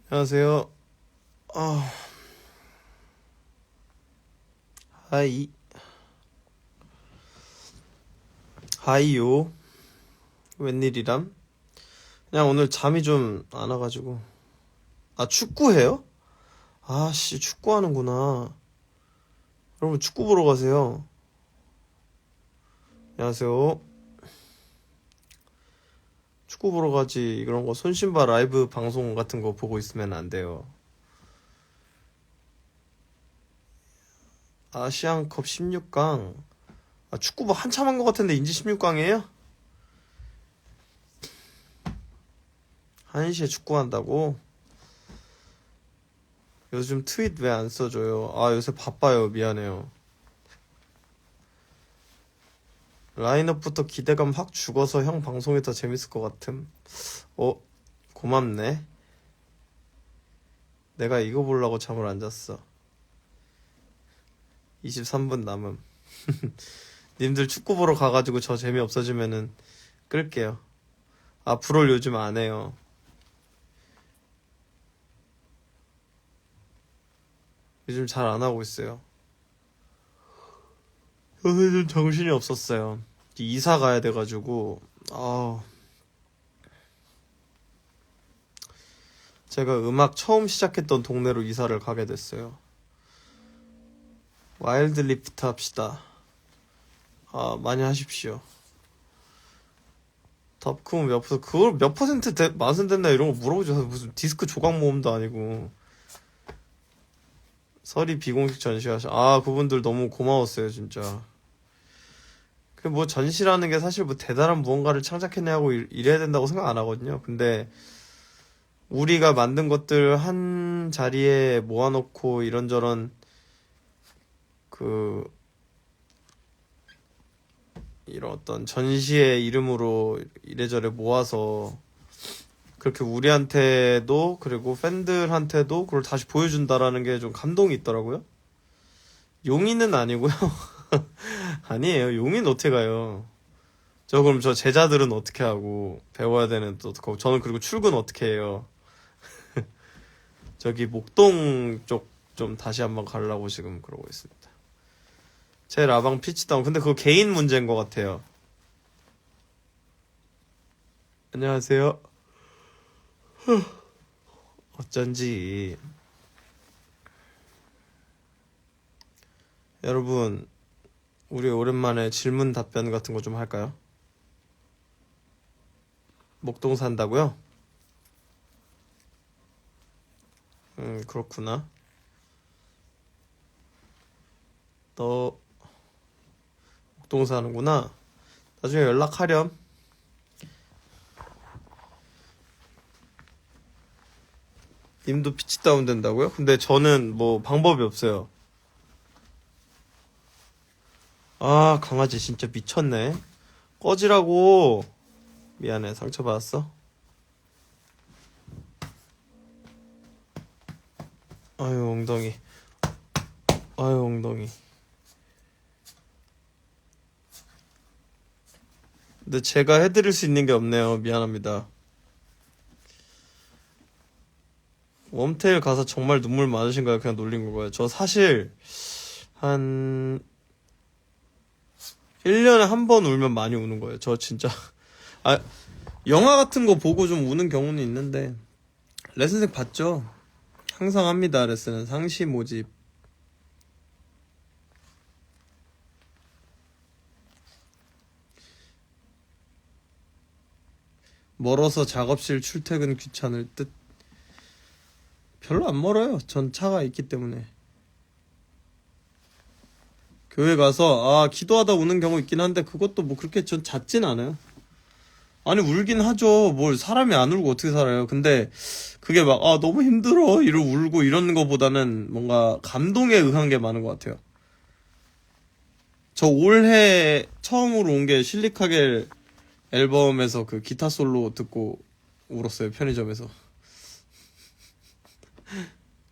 안녕하세요. 아, 하이, 하이요. 웬일이람? 그냥 오늘 잠이 좀 안 와가지고. 아, 축구해요? 아씨, 축구하는구나. 여러분, 축구 보러 가세요. 안녕하세요. 축구 보러 가지. 그런 거 손신바 라이브 방송 같은 거 보고 있으면 안 돼요. 아시안컵 16강. 아, 축구 뭐 한참 한 것 같은데, 인지 16강이에요? 1시에 축구 한다고? 요즘 트윗 왜 안 써줘요? 아, 요새 바빠요. 미안해요. 라인업부터 기대감 확 죽어서 형 방송이 더 재밌을 것 같음. 어, 고맙네. 내가 이거 보려고 잠을 안 잤어. 23분 남음. 님들 축구 보러 가가지고 저 재미 없어지면은 끌게요. 아, 불을 요즘 안 해요. 요즘 잘 안 하고 있어요. 요새 좀 정신이 없었어요. 이사 가야 돼가지고, 제가 음악 처음 시작했던 동네로 이사를 가게 됐어요. 와일드 리프트 합시다. 아, 많이 하십시오. 덥크면 몇 퍼센트, 그걸 몇 퍼센트 맛은 된다 이런 거 물어보죠. 무슨 디스크 조각 모음도 아니고. 설이 비공식 전시하셔. 아, 그분들 너무 고마웠어요, 진짜. 그 뭐 전시라는 게 사실 뭐 대단한 무언가를 창작했냐고 이래야 된다고 생각 안 하거든요. 근데 우리가 만든 것들 한 자리에 모아놓고 이런저런 그 이런 어떤 전시의 이름으로 이래저래 모아서 그렇게 우리한테도 그리고 팬들한테도 그걸 다시 보여준다라는 게 좀 감동이 있더라고요. 용인은 아니고요. 아니에요. 용인 어떻게 가요? 그럼 저 제자들은 어떻게 하고 배워야 되는 또 어떻게 하고 저는 그리고 출근 어떻게 해요? 저기 목동 쪽 좀 다시 한번 가려고 지금 그러고 있습니다. 제 라방 피치다운 근데 그거 개인 문제인 것 같아요. 안녕하세요. 어쩐지 여러분 우리 오랜만에 질문 답변 같은 거 좀 할까요? 목동 산다고요? 그렇구나. 너 목동 사는구나. 나중에 연락하렴. 님도 피치 다운 된다고요? 근데 저는 뭐 방법이 없어요. 아, 강아지 진짜 미쳤네. 꺼지라고. 미안해, 상처받았어? 아유, 엉덩이. 아유, 엉덩이. 근데 제가 해드릴 수 있는 게 없네요. 미안합니다. 웜테일 가서 정말 눈물 많으신가요? 그냥 놀린 건가요? 저 사실 한 1년에 한 번 울면 많이 우는 거예요. 저 진짜 아, 영화 같은 거 보고 좀 우는 경우는 있는데 레슨생 봤죠? 항상 합니다. 레슨은 상시 모집. 멀어서 작업실 출퇴근 귀찮을 듯. 별로 안 멀어요. 전 차가 있기 때문에. 교회 가서 기도하다 우는 경우 있긴 한데 그것도 뭐 그렇게 전 잦진 않아요. 아니 울긴 하죠. 뭘 사람이 안 울고 어떻게 살아요. 근데 그게 막 너무 힘들어 이러 울고 이런 거보다는 뭔가 감동에 의한 게 많은 것 같아요. 저 올해 처음으로 온 게 실리카겔 앨범에서 그 기타 솔로 듣고 울었어요. 편의점에서.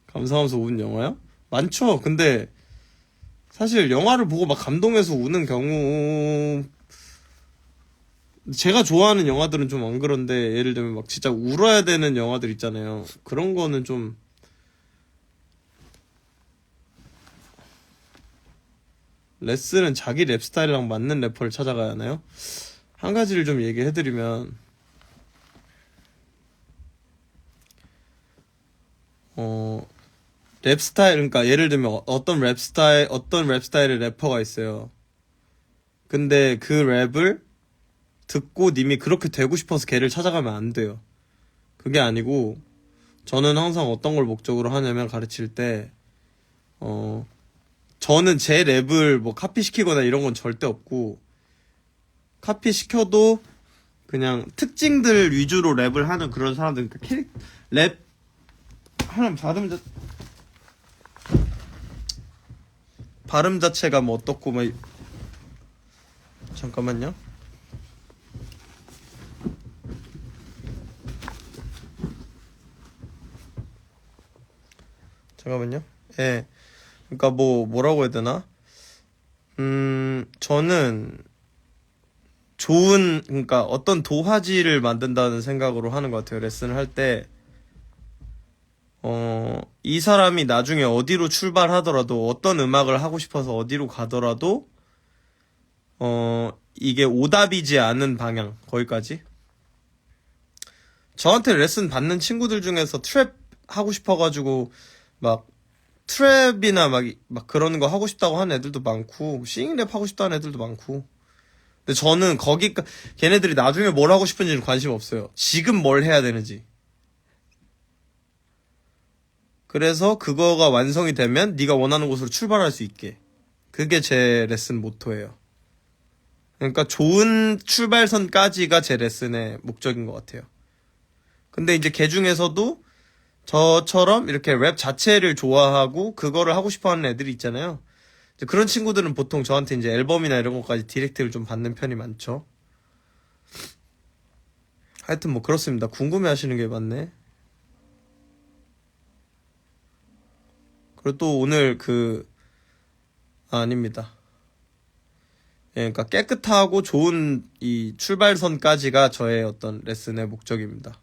감상하면서 운 영화요? 많죠. 근데 사실 영화를 보고 막 감동해서 우는 경우는 제가 좋아하는 영화들은 좀 안 그런데 예를 들면 막 진짜 울어야 되는 영화들 있잖아요. 그런 거는 좀 레슨은 자기 랩 스타일이랑 맞는 래퍼를 찾아가야 하나요? 한 가지를 좀 얘기해드리면 어, 랩 스타일 그러니까 예를 들면 어떤 랩 스타일의 래퍼가 있어요. 근데 그 랩을 듣고 님이 그렇게 되고 싶어서 걔를 찾아가면 안 돼요. 그게 아니고 저는 항상 어떤 걸 목적으로 하냐면 가르칠 때 어, 저는 제 랩을 뭐 카피시키거나 이런 건 절대 없고 카피시켜도 그냥 특징들 위주로 랩을 하는 그런 사람들 그러니까 랩 하는 발음 자체가 뭐 어떻고 뭐 잠깐만요. 잠깐만요. 예. 그러니까 뭐라고 해야 되나? 저는 그러니까 어떤 도화지를 만든다는 생각으로 하는 것 같아요. 레슨을 할 때, 이 사람이 나중에 어디로 출발하더라도, 어떤 음악을 하고 싶어서 어디로 가더라도, 이게 오답이지 않은 방향, 거기까지. 저한테 레슨 받는 친구들 중에서 트랩 하고 싶어가지고, 막, 트랩이나 막 그런 거 하고 싶다고 하는 애들도 많고, 싱잉랩 하고 싶다는 애들도 많고. 근데 저는 걔네들이 나중에 뭘 하고 싶은지는 관심 없어요. 지금 뭘 해야 되는지. 그래서 그거가 완성이 되면 네가 원하는 곳으로 출발할 수 있게. 그게 제 레슨 모토예요. 그러니까 좋은 출발선까지가 제 레슨의 목적인 것 같아요. 근데 이제 걔 중에서도 저처럼 이렇게 랩 자체를 좋아하고 그거를 하고 싶어 하는 애들이 있잖아요. 이제 그런 친구들은 보통 저한테 이제 앨범이나 이런 것까지 디렉트를 좀 받는 편이 많죠. 하여튼 뭐 그렇습니다. 궁금해 하시는 게 많네. 그리고 또 오늘 아닙니다. 예, 그러니까 깨끗하고 좋은 이 출발선까지가 저의 어떤 레슨의 목적입니다.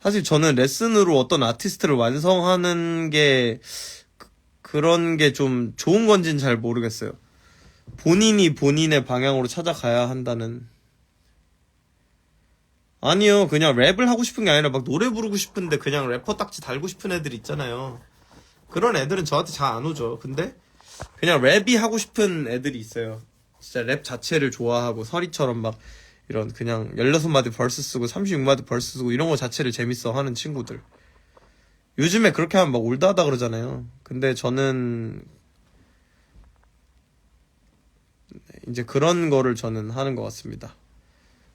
사실 저는 레슨으로 어떤 아티스트를 완성하는 게 그런 게 좀 좋은 건지는 잘 모르겠어요. 본인이 본인의 방향으로 찾아가야 한다는. 아니요, 그냥 랩을 하고 싶은 게 아니라 막 노래 부르고 싶은데 그냥 래퍼 딱지 달고 싶은 애들 있잖아요. 그런 애들은 저한테 잘 안 오죠. 근데 그냥 랩이 하고 싶은 애들이 있어요. 진짜 랩 자체를 좋아하고 서리처럼 막 이런 그냥 16마디 벌스 쓰고 36마디 벌스 쓰고 이런 거 자체를 재밌어 하는 친구들. 요즘에 그렇게 하면 막 올드하다 그러잖아요. 근데 저는 이제 그런 거를 저는 하는 것 같습니다.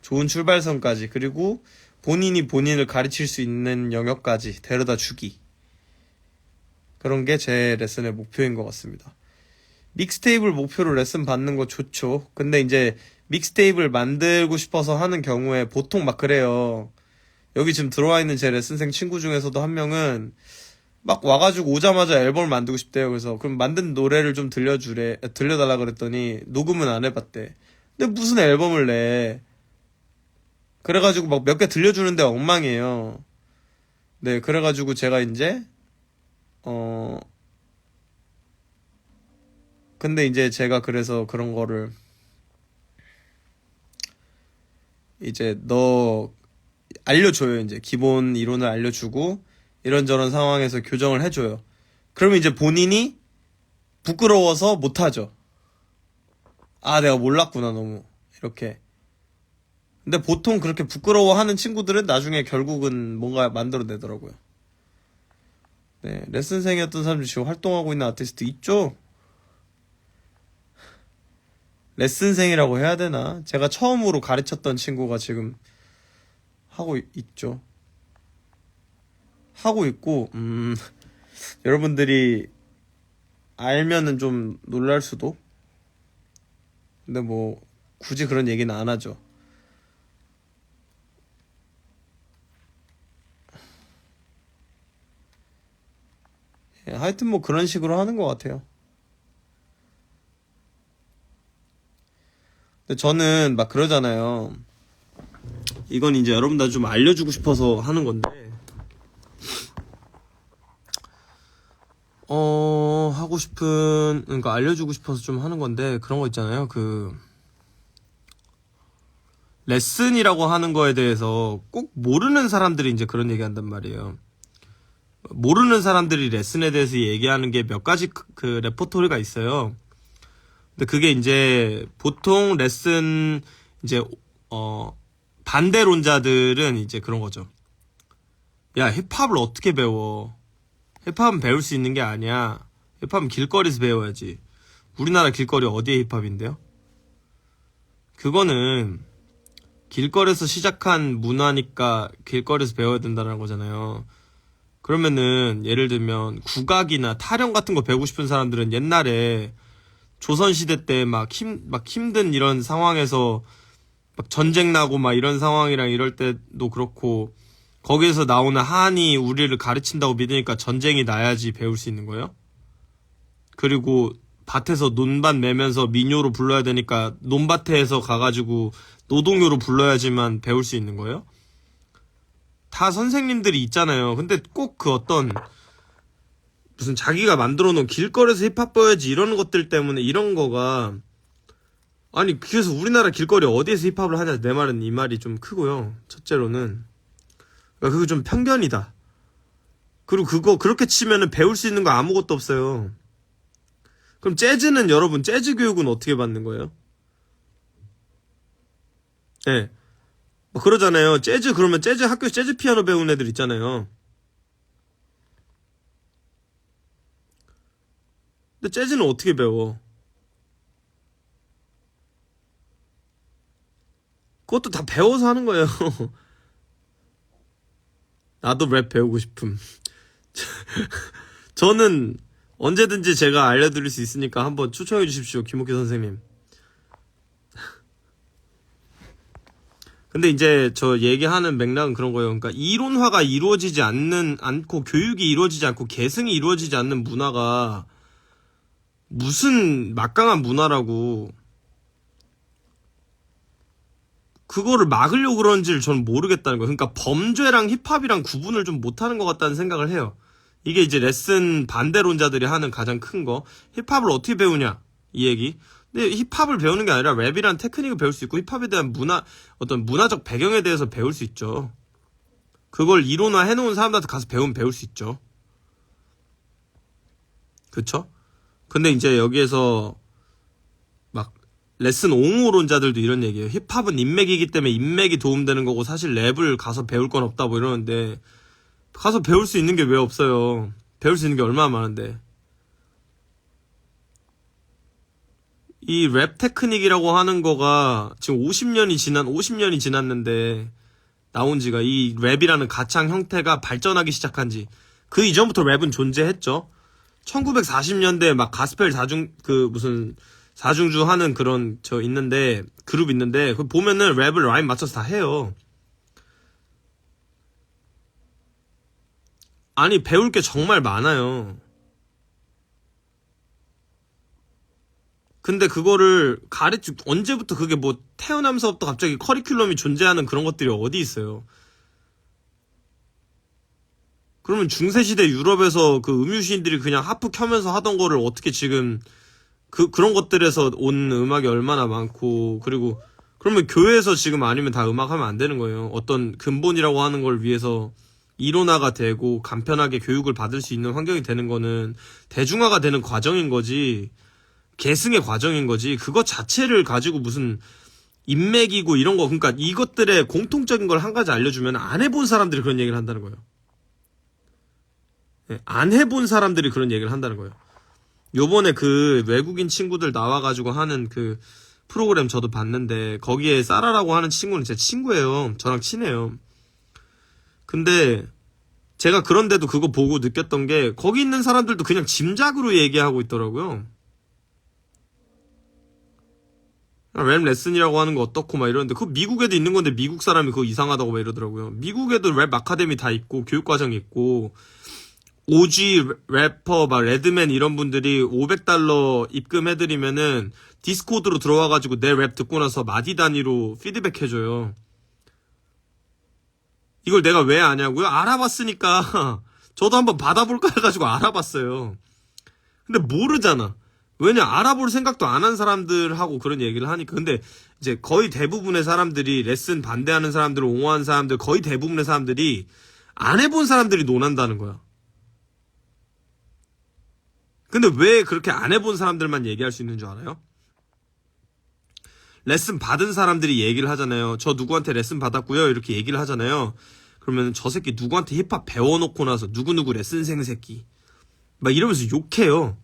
좋은 출발선까지 그리고 본인이 본인을 가르칠 수 있는 영역까지 데려다 주기. 그런 게 제 레슨의 목표인 것 같습니다. 믹스테이프를 목표로 레슨 받는 거 좋죠. 근데 이제 믹스테이프를 만들고 싶어서 하는 경우에 보통 막 그래요. 여기 지금 들어와 있는 제 레슨생 친구 중에서도 한 명은 막 와가지고 오자마자 앨범을 만들고 싶대요. 그래서 그럼 만든 노래를 좀 들려달라 그랬더니 녹음은 안 해봤대. 근데 무슨 앨범을 내? 그래가지고 막 몇 개 들려주는데 엉망이에요. 네, 그래가지고 제가 이제 어 근데 이제 제가 그래서 그런 거를 이제 너 알려줘요. 이제 기본 이론을 알려주고 이런저런 상황에서 교정을 해줘요. 그러면 이제 본인이 부끄러워서 못하죠. 아, 내가 몰랐구나, 너무. 이렇게. 근데 보통 그렇게 부끄러워하는 친구들은 나중에 결국은 뭔가 만들어내더라고요. 네, 레슨생이었던 사람들 지금 활동하고 있는 아티스트 있죠? 레슨생이라고 해야 되나? 제가 처음으로 가르쳤던 친구가 지금 하고 있죠. 하고 있고, 여러분들이 알면은 좀 놀랄 수도? 근데 뭐, 굳이 그런 얘기는 안 하죠. 예, 하여튼 뭐 그런 식으로 하는 것 같아요. 근데 저는 막 그러잖아요. 이건 이제 여러분들 좀 알려주고 싶어서 하는 건데, 하고 싶은, 그러니까 알려주고 싶어서 좀 하는 건데, 그런 거 있잖아요. 레슨이라고 하는 거에 대해서 꼭 모르는 사람들이 이제 그런 얘기 한단 말이에요. 모르는 사람들이 레슨에 대해서 얘기하는 게 몇 가지 그 레포토리가 있어요. 근데 그게 이제 보통 레슨 이제 반대론자들은 이제 그런 거죠. 야, 힙합을 어떻게 배워? 힙합은 배울 수 있는 게 아니야. 힙합은 길거리에서 배워야지. 우리나라 길거리 어디에 힙합인데요? 그거는 길거리에서 시작한 문화니까 길거리에서 배워야 된다는 거잖아요. 그러면은 예를 들면 국악이나 타령 같은 거 배우고 싶은 사람들은 옛날에 조선시대 때 막 힘든 이런 상황에서 막 전쟁 나고 막 이런 상황이랑 이럴 때도 그렇고 거기에서 나오는 한이 우리를 가르친다고 믿으니까 전쟁이 나야지 배울 수 있는 거예요. 그리고 밭에서 논밭 매면서 민요로 불러야 되니까 논밭에서 가가지고 노동요로 불러야지만 배울 수 있는 거예요. 다 선생님들이 있잖아요. 근데 꼭 그 어떤 무슨 자기가 만들어 놓은 길거리에서 힙합 배워야지 이런 것들 때문에 이런 거가 아니 그래서 우리나라 길거리 어디에서 힙합을 하냐 내 말은 이 말이 좀 크고요. 첫째로는 그러니까 그거 좀 편견이다. 그리고 그거 그렇게 치면은 배울 수 있는 거 아무것도 없어요. 그럼 재즈는 여러분 재즈 교육은 어떻게 받는 거예요? 예. 네. 뭐 그러잖아요. 재즈 그러면 재즈 학교에서 재즈 피아노 배우는 애들 있잖아요. 근데 재즈는 어떻게 배워? 그것도 다 배워서 하는 거예요. 나도 랩 배우고 싶음. 저는 언제든지 제가 알려드릴 수 있으니까 한번 추천해 주십시오, 김옥희 선생님. 근데 이제 저 얘기하는 맥락은 그런 거예요. 그러니까 이론화가 이루어지지 않고 교육이 이루어지지 않고 계승이 이루어지지 않는 문화가 무슨 막강한 문화라고 그거를 막으려고 그런지를 저는 모르겠다는 거예요. 그러니까 범죄랑 힙합이랑 구분을 좀 못하는 것 같다는 생각을 해요. 이게 이제 레슨 반대론자들이 하는 가장 큰 거. 힙합을 어떻게 배우냐 이 얘기. 근데 힙합을 배우는 게 아니라 랩이란 테크닉을 배울 수 있고 힙합에 대한 어떤 문화적 배경에 대해서 배울 수 있죠. 그걸 이론화 해놓은 사람들한테 가서 배우면 배울 수 있죠. 그쵸? 근데 이제 여기에서 막 레슨 옹호론자들도 이런 얘기예요. 힙합은 인맥이기 때문에 인맥이 도움되는 거고 사실 랩을 가서 배울 건 없다 뭐 이러는데 가서 배울 수 있는 게 왜 없어요. 배울 수 있는 게 얼마나 많은데. 이 랩 테크닉이라고 하는 거가 지금 50년이 지났는데 나온 지가 이 랩이라는 가창 형태가 발전하기 시작한 지 그 이전부터 랩은 존재했죠. 1940년대 막 가스펠 사중주 하는 그런 그룹 있는데 그 보면은 랩을 라인 맞춰서 다 해요. 아니 배울 게 정말 많아요. 근데 그거를 언제부터 그게 뭐 태어나면서부터 갑자기 커리큘럼이 존재하는 그런 것들이 어디 있어요. 그러면 중세시대 유럽에서 그 음유시인들이 그냥 하프 켜면서 하던 거를 어떻게 지금 그런 것들에서 온 음악이 얼마나 많고 그리고 그러면 교회에서 지금 아니면 다 음악하면 안 되는 거예요. 어떤 근본이라고 하는 걸 위해서 이론화가 되고 간편하게 교육을 받을 수 있는 환경이 되는 거는 대중화가 되는 과정인 거지 계승의 과정인 거지 그것 자체를 가지고 무슨 인맥이고 이런 거 그러니까 이것들의 공통적인 걸 한 가지 알려주면 안 해본 사람들이 그런 얘기를 한다는 거예요. 네, 안 해본 사람들이 그런 얘기를 한다는 거예요. 요번에 그 외국인 친구들 나와가지고 하는 그 프로그램 저도 봤는데 거기에 사라라고 하는 친구는 제 친구예요. 저랑 친해요. 근데 제가 그런데도 그거 보고 느꼈던 게 거기 있는 사람들도 그냥 짐작으로 얘기하고 있더라고요. 랩 레슨이라고 하는 거 어떻고 막 이러는데 그거 미국에도 있는 건데 미국 사람이 그거 이상하다고 막 이러더라고요. 미국에도 랩 아카데미 다 있고 교육과정이 있고 OG 래퍼 막 레드맨 이런 분들이 $500 입금해드리면은 디스코드로 들어와가지고 내 랩 듣고 나서 마디 단위로 피드백 해줘요. 이걸 내가 왜 아냐고요? 알아봤으니까. 저도 한번 받아볼까 해가지고 알아봤어요. 근데 모르잖아. 왜냐, 알아볼 생각도 안 한 사람들하고 그런 얘기를 하니까. 근데 이제 거의 대부분의 사람들이, 레슨 반대하는 사람들, 옹호하는 사람들, 거의 대부분의 사람들이 안 해본 사람들이 논한다는 거야. 근데 왜 그렇게 안 해본 사람들만 얘기할 수 있는 줄 알아요? 레슨 받은 사람들이 얘기를 하잖아요. 저 누구한테 레슨 받았고요. 이렇게 얘기를 하잖아요. 그러면 저 새끼 누구한테 힙합 배워놓고 나서 누구누구 레슨생 새끼 막 이러면서 욕해요.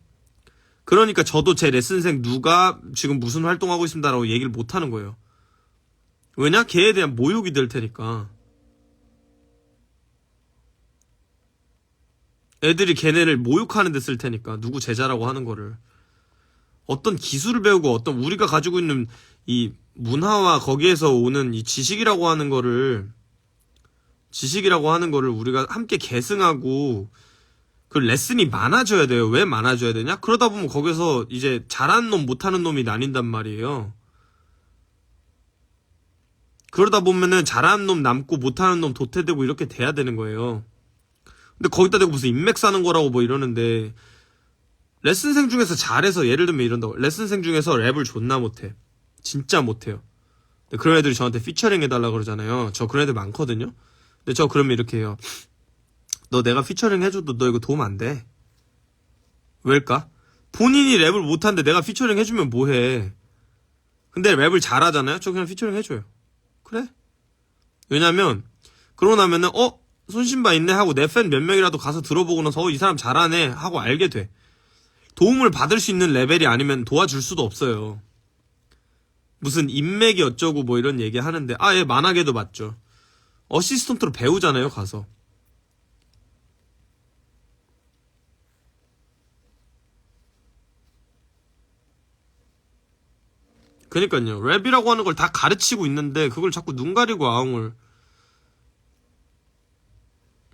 그러니까 저도 제 레슨생 누가 지금 무슨 활동하고 있습니다라고 얘기를 못하는 거예요. 왜냐? 걔에 대한 모욕이 될 테니까. 애들이 걔네를 모욕하는 데 쓸 테니까. 누구 제자라고 하는 거를. 어떤 기술을 배우고 어떤 우리가 가지고 있는 이 문화와 거기에서 오는 이 지식이라고 하는 거를 우리가 함께 계승하고 그 레슨이 많아져야 돼요. 왜 많아져야 되냐? 그러다 보면 거기서 이제 잘하는 놈 못하는 놈이 나뉜단 말이에요. 그러다 보면은 잘하는 놈 남고 못하는 놈 도태되고 이렇게 돼야 되는 거예요. 근데 거기다 대고 무슨 인맥 사는 거라고 뭐 이러는데, 레슨생 중에서 잘해서, 예를 들면 이런다고, 레슨생 중에서 랩을 존나 못해. 진짜 못해요. 근데 그런 애들이 저한테 피처링 해달라 그러잖아요. 저 그런 애들 많거든요. 근데 저 그러면 이렇게 해요. 너 내가 피처링 해줘도 너 이거 도움 안 돼. 왜일까? 본인이 랩을 못하는데 내가 피처링 해주면 뭐해. 근데 랩을 잘하잖아요? 저 그냥 피처링 해줘요. 그래? 왜냐면 그러고 나면은 손신바 있네 하고 내 팬 몇 명이라도 가서 들어보고 나서 이 사람 잘하네 하고 알게 돼. 도움을 받을 수 있는 레벨이 아니면 도와줄 수도 없어요. 무슨 인맥이 어쩌고 뭐 이런 얘기 하는데, 얘 만화계도 맞죠. 어시스턴트로 배우잖아요, 가서. 그니까요. 랩이라고 하는 걸 다 가르치고 있는데 그걸 자꾸 눈 가리고 아웅을.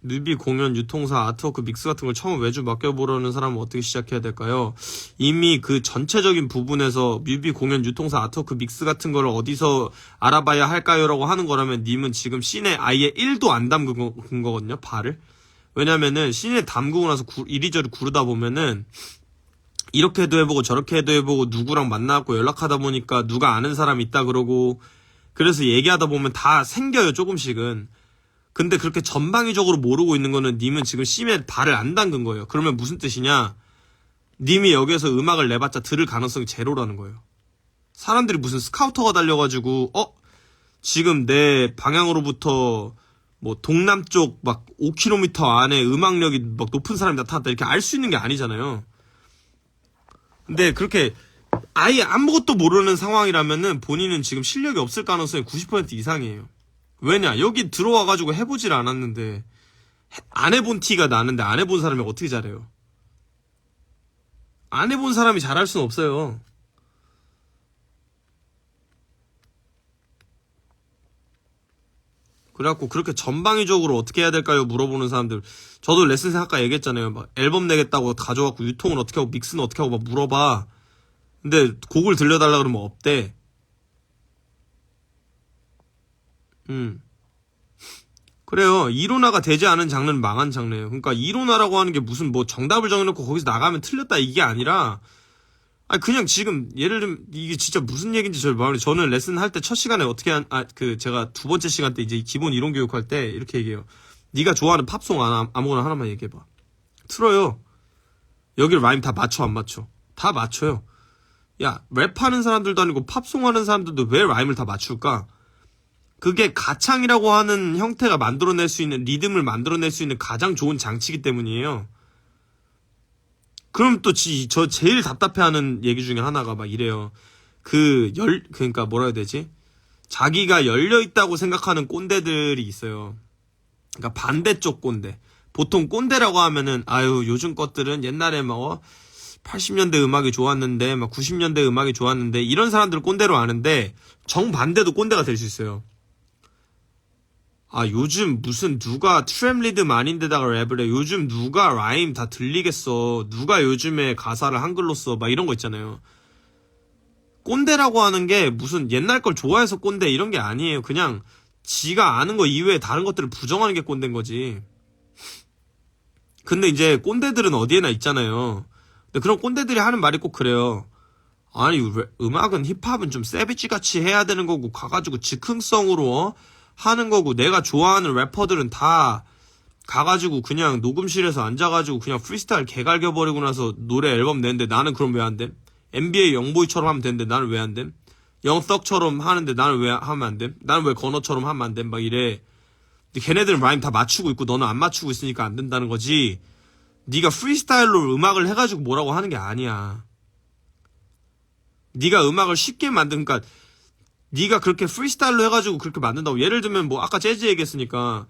뮤비 공연 유통사 아트워크 믹스 같은 걸 처음 외주 맡겨보려는 사람은 어떻게 시작해야 될까요? 이미 그 전체적인 부분에서 뮤비 공연 유통사 아트워크 믹스 같은 걸 어디서 알아봐야 할까요? 라고 하는 거라면 님은 지금 씬에 아예 1도 안 담근 거거든요, 발을. 왜냐면은 씬에 담그고 나서 이리저리 구르다 보면은 이렇게도 해보고 저렇게도 해보고 누구랑 만나고 연락하다 보니까 누가 아는 사람 있다 그러고, 그래서 얘기하다 보면 다 생겨요, 조금씩은. 근데 그렇게 전방위적으로 모르고 있는 거는 님은 지금 씬에 발을 안 담근 거예요. 그러면 무슨 뜻이냐? 님이 여기에서 음악을 내봤자 들을 가능성이 제로라는 거예요. 사람들이 무슨 스카우터가 달려가지고 지금 내 방향으로부터 뭐 동남쪽 막 5km 안에 음악력이 막 높은 사람이 나타났다 이렇게 알 수 있는 게 아니잖아요. 근데 그렇게 아예 아무것도 모르는 상황이라면은 본인은 지금 실력이 없을 가능성이 90% 이상이에요. 왜냐? 여기 들어와가지고 해보질 않았는데, 안 해본 티가 나는데 안 해본 사람이 어떻게 잘해요? 안 해본 사람이 잘할 수는 없어요. 그래갖고 그렇게 전방위적으로 어떻게 해야 될까요? 물어보는 사람들. 저도 레슨생 아까 얘기했잖아요. 막 앨범 내겠다고 가져갖고 유통을 어떻게 하고 믹스는 어떻게 하고 막 물어봐. 근데 곡을 들려달라 그러면 없대. 그래요. 이론화가 되지 않은 장르는 망한 장르예요. 그러니까 이론화라고 하는 게 무슨 뭐 정답을 정해놓고 거기서 나가면 틀렸다 이게 아니라, 그냥 지금 예를 들면 이게 진짜 무슨 얘기인지 저는 레슨 할 때 첫 시간에 어떻게 제가 두 번째 시간 때 이제 기본 이론 교육할 때 이렇게 얘기해요. 네가 좋아하는 팝송 아무거나 하나만 얘기해봐. 틀어요. 여기를 라임 다 맞춰 안 맞춰? 다 맞춰요. 야, 랩하는 사람들도 아니고 팝송 하는 사람들도 왜 라임을 다 맞출까? 그게 가창이라고 하는 형태가 만들어낼 수 있는, 리듬을 만들어낼 수 있는 가장 좋은 장치이기 때문이에요. 그럼 또 저 제일 답답해하는 얘기 중에 하나가 막 이래요. 그러니까 뭐라 해야 되지? 자기가 열려있다고 생각하는 꼰대들이 있어요. 그러니까 반대쪽 꼰대. 보통 꼰대라고 하면은, 요즘 것들은 옛날에 80년대 음악이 좋았는데, 90년대 음악이 좋았는데, 이런 사람들 꼰대로 아는데, 정반대도 꼰대가 될 수 있어요. 아, 요즘 무슨 누가 트랩 리듬 아닌데다가 랩을 해. 요즘 누가 라임 다 들리겠어. 누가 요즘에 가사를 한글로 써. 막 이런 거 있잖아요. 꼰대라고 하는 게 무슨 옛날 걸 좋아해서 꼰대 이런 게 아니에요. 그냥 지가 아는 거 이외에 다른 것들을 부정하는 게 꼰대인 거지. 근데 이제 꼰대들은 어디에나 있잖아요. 근데 그런 꼰대들이 하는 말이 꼭 그래요. 아니, 음악은 힙합은 좀 세비지 같이 해야 되는 거고, 가가지고 즉흥성으로 하는 거고, 내가 좋아하는 래퍼들은 다 가가지고 그냥 녹음실에서 앉아가지고 그냥 프리스타일 개갈겨버리고 나서 노래 앨범 내는데 나는 그럼 왜 안 됨? NBA 영보이처럼 하면 되는데 나는 왜 안 됨? 영떡처럼 하는데 나는 왜 하면 안 됨? 나는 왜 건어처럼 하면 안 됨? 막 이래. 근데 걔네들은 라임 다 맞추고 있고 너는 안 맞추고 있으니까 안 된다는 거지. 네가 프리스타일로 음악을 해가지고 뭐라고 하는 게 아니야. 네가 음악을 쉽게 만든, 그러니까 네가 그렇게 프리스타일로 해가지고 그렇게 만든다고. 예를 들면 뭐 아까 재즈 얘기했으니까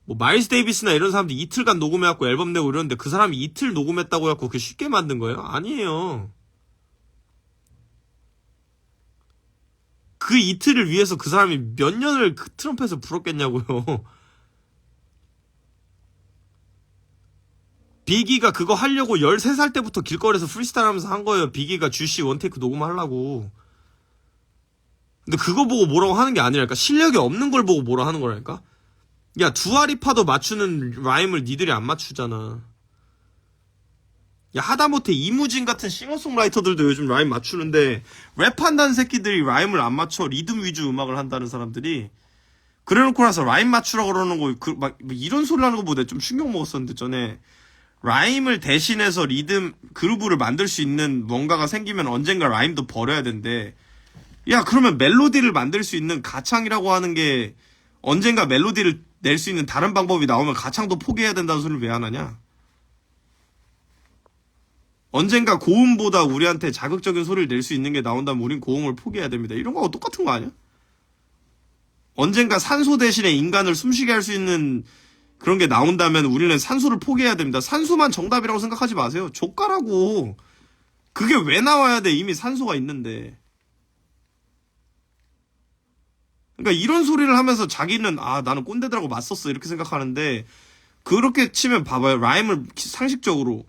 뭐 마일스 데이비스나 이런 사람들이 이틀간 녹음해갖고 앨범 내고 이러는데 그 사람이 이틀 녹음했다고 해갖고 그게 쉽게 만든 거예요? 아니에요. 그 이틀을 위해서 그 사람이 몇 년을 그 트럼펫을 불었겠냐고요. 비기가 그거 하려고 13살 때부터 길거리에서 프리스타일 하면서 한 거예요. 비기가 주시 원테이크 녹음하려고. 근데 그거 보고 뭐라고 하는 게 아니라니까. 실력이 없는 걸 보고 뭐라 하는 거라니까. 야, 두아리파도 맞추는 라임을 니들이 안 맞추잖아. 야, 하다못해 이무진 같은 싱어송라이터들도 요즘 라임 맞추는데 랩한다는 새끼들이 라임을 안 맞춰. 리듬 위주 음악을 한다는 사람들이. 그래놓고 나서 라임 맞추라고 그러는 거, 막 이런 소리 하는 거보다 좀 충격 먹었었는데 전에. 라임을 대신해서 리듬 그루브를 만들 수 있는 뭔가가 생기면 언젠가 라임도 버려야 된대. 야, 그러면 멜로디를 만들 수 있는 가창이라고 하는 게 언젠가 멜로디를 낼 수 있는 다른 방법이 나오면 가창도 포기해야 된다는 소리를 왜 안 하냐? 언젠가 고음보다 우리한테 자극적인 소리를 낼 수 있는 게 나온다면 우린 고음을 포기해야 됩니다. 이런 거하고 똑같은 거 아니야? 언젠가 산소 대신에 인간을 숨쉬게 할 수 있는 그런 게 나온다면 우리는 산소를 포기해야 됩니다. 산소만 정답이라고 생각하지 마세요. 족가라고. 그게 왜 나와야 돼? 이미 산소가 있는데. 그러니까 이런 소리를 하면서 자기는 아 나는 꼰대들하고 맞섰어 이렇게 생각하는데 그렇게 치면 봐봐요. 라임을 상식적으로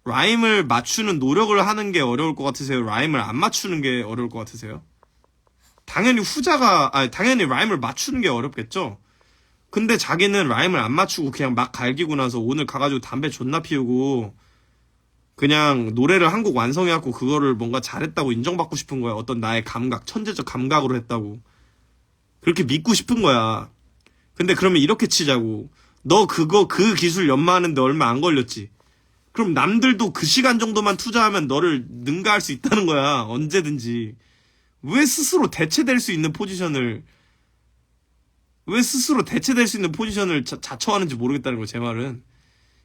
라임을 맞추는 노력을 하는 게 어려울 것 같으세요? 라임을 안 맞추는 게 어려울 것 같으세요? 당연히 후자가 아니 당연히 라임을 맞추는 게 어렵겠죠. 근데 자기는 라임을 안 맞추고 그냥 막 갈기고 나서 오늘 가가지고 담배 존나 피우고 그냥 노래를 한 곡 완성해갖고 그거를 뭔가 잘했다고 인정받고 싶은 거야. 어떤 나의 감각, 천재적 감각으로 했다고. 그렇게 믿고 싶은 거야. 근데 그러면 이렇게 치자고. 너 그 기술 연마하는데 얼마 안 걸렸지. 그럼 남들도 그 시간 정도만 투자하면 너를 능가할 수 있다는 거야. 언제든지. 왜 스스로 대체될 수 있는 포지션을 자처하는지 모르겠다는 거야, 제 말은.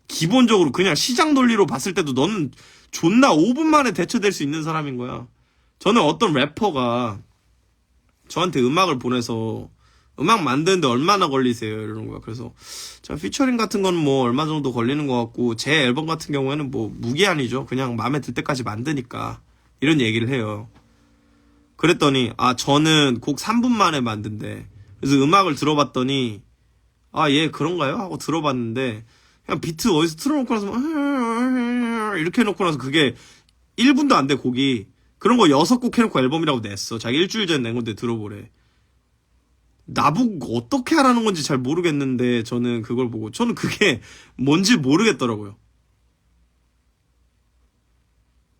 기본적으로 그냥 시장 논리로 봤을 때도 너는 존나 5분 만에 대처될 수 있는 사람인 거야. 저는 어떤 래퍼가 저한테 음악을 보내서 음악 만드는데 얼마나 걸리세요? 이러는 거야. 그래서 저 피처링 같은 건 뭐 얼마 정도 걸리는 것 같고 제 앨범 같은 경우에는 뭐 무기한이죠. 그냥 마음에 들 때까지 만드니까 이런 얘기를 해요. 그랬더니 아 저는 곡 3분 만에 만든대. 그래서 음악을 들어봤더니 아 예 그런가요? 하고 들어봤는데 그냥 비트 어디서 틀어놓고 나서 이렇게 해놓고 나서 그게 1분도 안 돼 곡이. 그런 거 6곡 해놓고 앨범이라고 냈어. 자기 일주일 전에 낸 건데 들어보래. 나보고 어떻게 하라는 건지 잘 모르겠는데 저는 그걸 보고 저는 그게 뭔지 모르겠더라고요.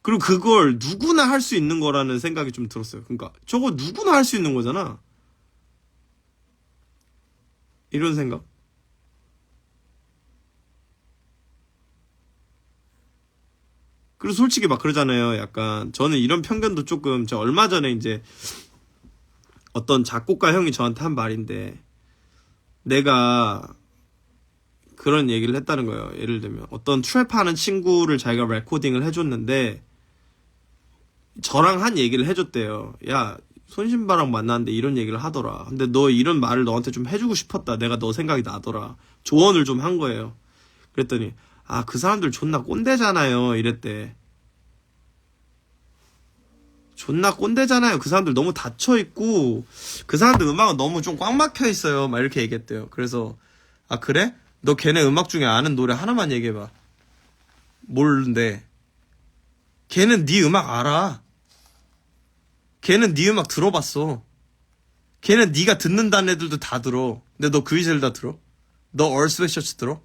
그리고 그걸 누구나 할 수 있는 거라는 생각이 좀 들었어요. 그러니까 저거 누구나 할 수 있는 거잖아. 이런 생각. 그리고 솔직히 막 그러잖아요. 약간 저는 이런 편견도 조금 저 얼마 전에 이제 어떤 작곡가 형이 저한테 한 말인데 내가 그런 얘기를 했다는 거예요. 예를 들면 어떤 트랩 하는 친구를 자기가 레코딩을 해줬는데 저랑 한 얘기를 해줬대요. 야 손신바랑 만났는데 이런 얘기를 하더라. 근데 너 이런 말을 너한테 좀 해주고 싶었다. 내가 너 생각이 나더라. 조언을 좀 한 거예요. 그랬더니 그 사람들 존나 꼰대잖아요. 이랬대. 존나 꼰대잖아요. 그 사람들 너무 닫혀있고, 그 사람들 음악은 너무 좀 꽉 막혀있어요. 막 이렇게 얘기했대요. 그래서, 아, 그래? 너 걔네 음악 중에 아는 노래 하나만 얘기해봐. 모르는데. 걔는 네 음악 알아. 걔는 네 음악 들어봤어. 걔는 네가 듣는다는 애들도 다 들어. 근데 너 그이젤다 들어? 너 얼스웨셔츠 들어?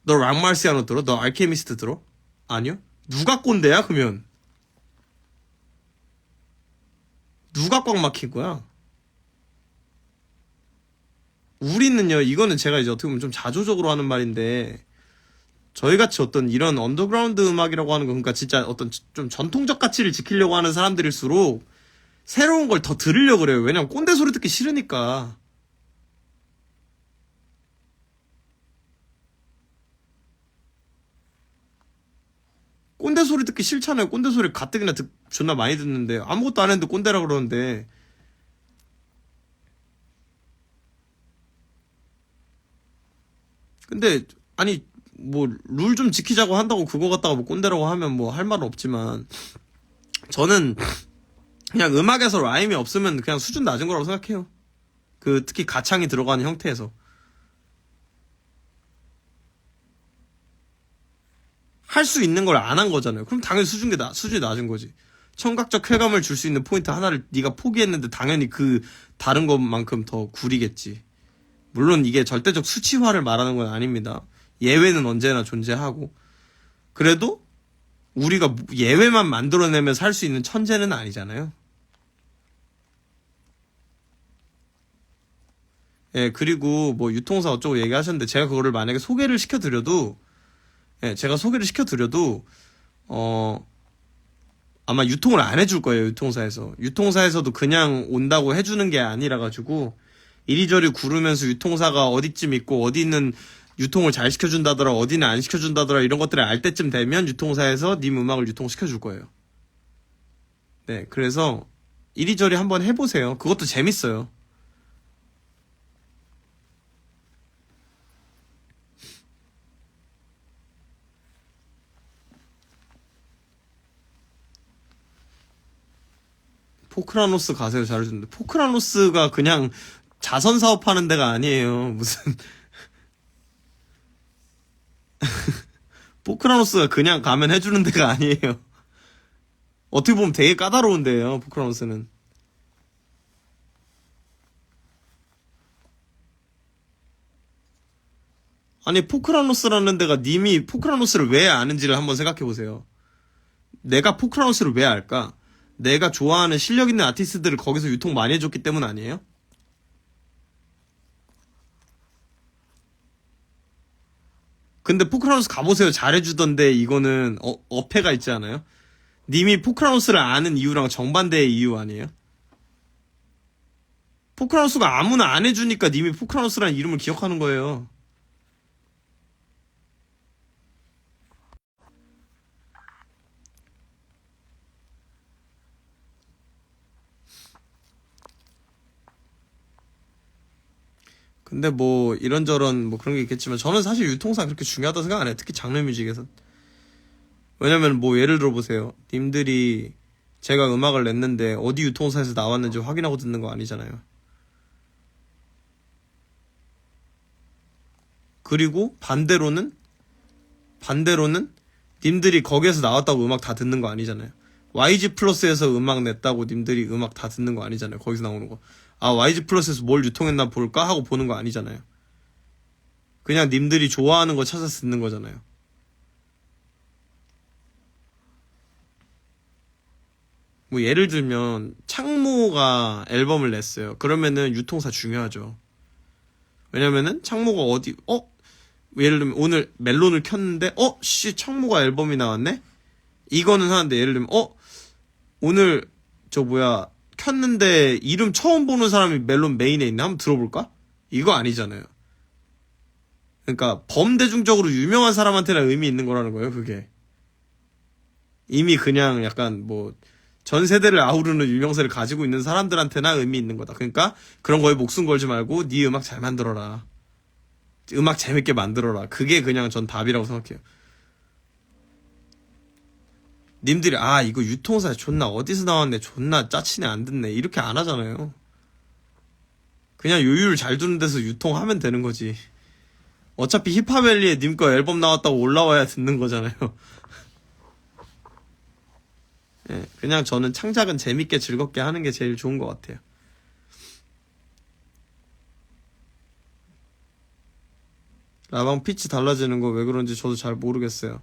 너 락마르시아노 들어? 너 알케미스트 들어? 아니요? 누가 꼰대야 그러면? 누가 꽉 막힌 거야? 우리는요, 이거는 제가 이제 어떻게 보면 좀 자조적으로 하는 말인데, 저희같이 어떤 이런 언더그라운드 음악이라고 하는 거, 그러니까 진짜 어떤 좀 전통적 가치를 지키려고 하는 사람들일수록 새로운 걸 더 들으려고 그래요. 왜냐면 꼰대 소리 듣기 싫으니까. 꼰대 소리 듣기 싫잖아요. 꼰대 소리 가뜩이나 존나 많이 듣는데 아무것도 안 했는데 꼰대라 그러는데. 근데 아니 뭐 룰 좀 지키자고 한다고 그거 갖다가 뭐 꼰대라고 하면 뭐 할 말은 없지만, 저는 그냥 음악에서 라임이 없으면 그냥 수준 낮은 거라고 생각해요. 그 특히 가창이 들어가는 형태에서 할 수 있는 걸 안 한 거잖아요. 그럼 당연히 수준이 낮은 거지. 청각적 쾌감을 줄 수 있는 포인트 하나를 네가 포기했는데 당연히 그 다른 것만큼 더 구리겠지. 물론 이게 절대적 수치화를 말하는 건 아닙니다. 예외는 언제나 존재하고. 그래도 우리가 예외만 만들어내면서 할 수 있는 천재는 아니잖아요. 예, 그리고 뭐 유통사 어쩌고 얘기하셨는데, 제가 그거를 만약에 소개를 시켜드려도, 예, 제가 소개를 시켜드려도, 어, 아마 유통을 안 해줄 거예요, 유통사에서. 유통사에서도 그냥 온다고 해주는 게 아니라가지고, 이리저리 구르면서 유통사가 어디쯤 있고, 어디 있는 유통을 잘 시켜준다더라, 어디는 안 시켜준다더라, 이런 것들을 알 때쯤 되면 유통사에서 님 음악을 유통시켜줄 거예요. 네, 그래서 이리저리 한번 해보세요. 그것도 재밌어요. 포크라노스 가세요. 잘해주는데. 포크라노스가 그냥 자선 사업하는 데가 아니에요. 무슨 포크라노스가 그냥 가면 해주는 데가 아니에요. 어떻게 보면 되게 까다로운 데예요. 포크라노스는. 아니 포크라노스라는 데가 님이 포크라노스를 왜 아는지를 한번 생각해 보세요. 내가 포크라노스를 왜 알까? 내가 좋아하는 실력 있는 아티스트들을 거기서 유통 많이 해줬기 때문 아니에요? 근데 포크라노스 가보세요. 잘해주던데 이거는 어폐가 있지 않아요? 님이 포크라노스를 아는 이유랑 정반대의 이유 아니에요? 포크라노스가 아무나 안 해주니까 님이 포크라노스라는 이름을 기억하는 거예요. 근데 뭐 이런저런 뭐 그런 게 있겠지만, 저는 사실 유통사 그렇게 중요하다고 생각 안 해요. 특히 장르 뮤직에선. 왜냐면 뭐 예를 들어 보세요. 님들이 제가 음악을 냈는데 어디 유통사에서 나왔는지 확인하고 듣는 거 아니잖아요. 그리고 반대로는 님들이 거기에서 나왔다고 음악 다 듣는 거 아니잖아요. YG 플러스에서 음악 냈다고 님들이 음악 다 듣는 거 아니잖아요. 거기서 나오는 거. 아, YG 플러스에서 뭘 유통했나 볼까 하고 보는 거 아니잖아요. 그냥 님들이 좋아하는 거 찾아서 듣는 거잖아요. 뭐 예를 들면 창모가 앨범을 냈어요. 그러면은 유통사 중요하죠. 왜냐면은 창모가 예를 들면 오늘 멜론을 켰는데 창모가 앨범이 나왔네? 이거는 하는데, 예를 들면 오늘 켰는데 이름 처음 보는 사람이 멜론 메인에 있네, 한번 들어볼까? 이거 아니잖아요. 그러니까 범대중적으로 유명한 사람한테나 의미 있는 거라는 거예요, 그게. 이미 그냥 약간 뭐 전 세대를 아우르는 유명세를 가지고 있는 사람들한테나 의미 있는 거다. 그러니까 그런 거에 목숨 걸지 말고 네 음악 잘 만들어라. 음악 재밌게 만들어라. 그게 그냥 전 답이라고 생각해요. 님들이 아 이거 유통사 존나 어디서 나왔네 존나 짜치네 안 듣네 이렇게 안 하잖아요. 그냥 요율 잘 두는 데서 유통하면 되는 거지. 어차피 힙합밸리에 님 거 앨범 나왔다고 올라와야 듣는 거잖아요. 예, 그냥 저는 창작은 재밌게 즐겁게 하는 게 제일 좋은 것 같아요. 라방 피치 달라지는 거 왜 그런지 저도 잘 모르겠어요.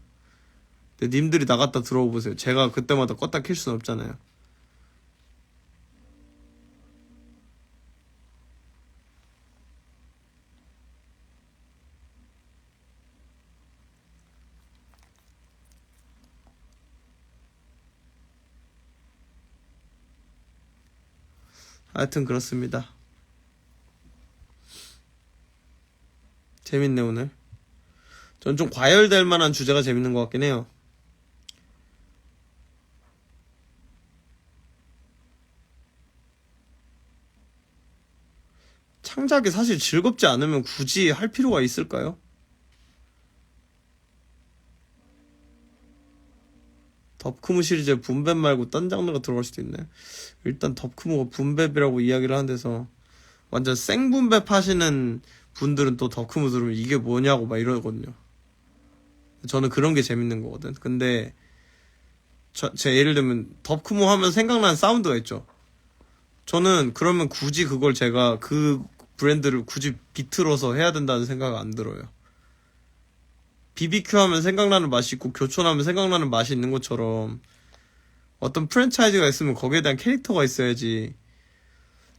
근데 님들이 나갔다 들어보세요. 제가 그때마다 껐다 킬 수는 없잖아요. 하여튼 그렇습니다. 재밌네 오늘. 전 좀 과열될 만한 주제가 재밌는 것 같긴 해요. 창작이 사실 즐겁지 않으면 굳이 할 필요가 있을까요? 덥크무 시리즈에 붐뱀 말고 딴 장르가 들어갈 수도 있네. 일단 덥크무가 붐뱀이라고 이야기를 하는 데서 완전 생붐뱀 하시는 분들은 또 덥크무 들으면 이게 뭐냐고 막 이러거든요. 저는 그런 게 재밌는 거거든. 근데 제 예를 들면 덥크무 하면 생각나는 사운드가 있죠. 저는 그러면 굳이 그걸 제가 그 브랜드를 굳이 비틀어서 해야 된다는 생각 안 들어요. BBQ 하면 생각나는 맛이 있고 교촌하면 생각나는 맛이 있는 것처럼 어떤 프랜차이즈가 있으면 거기에 대한 캐릭터가 있어야지.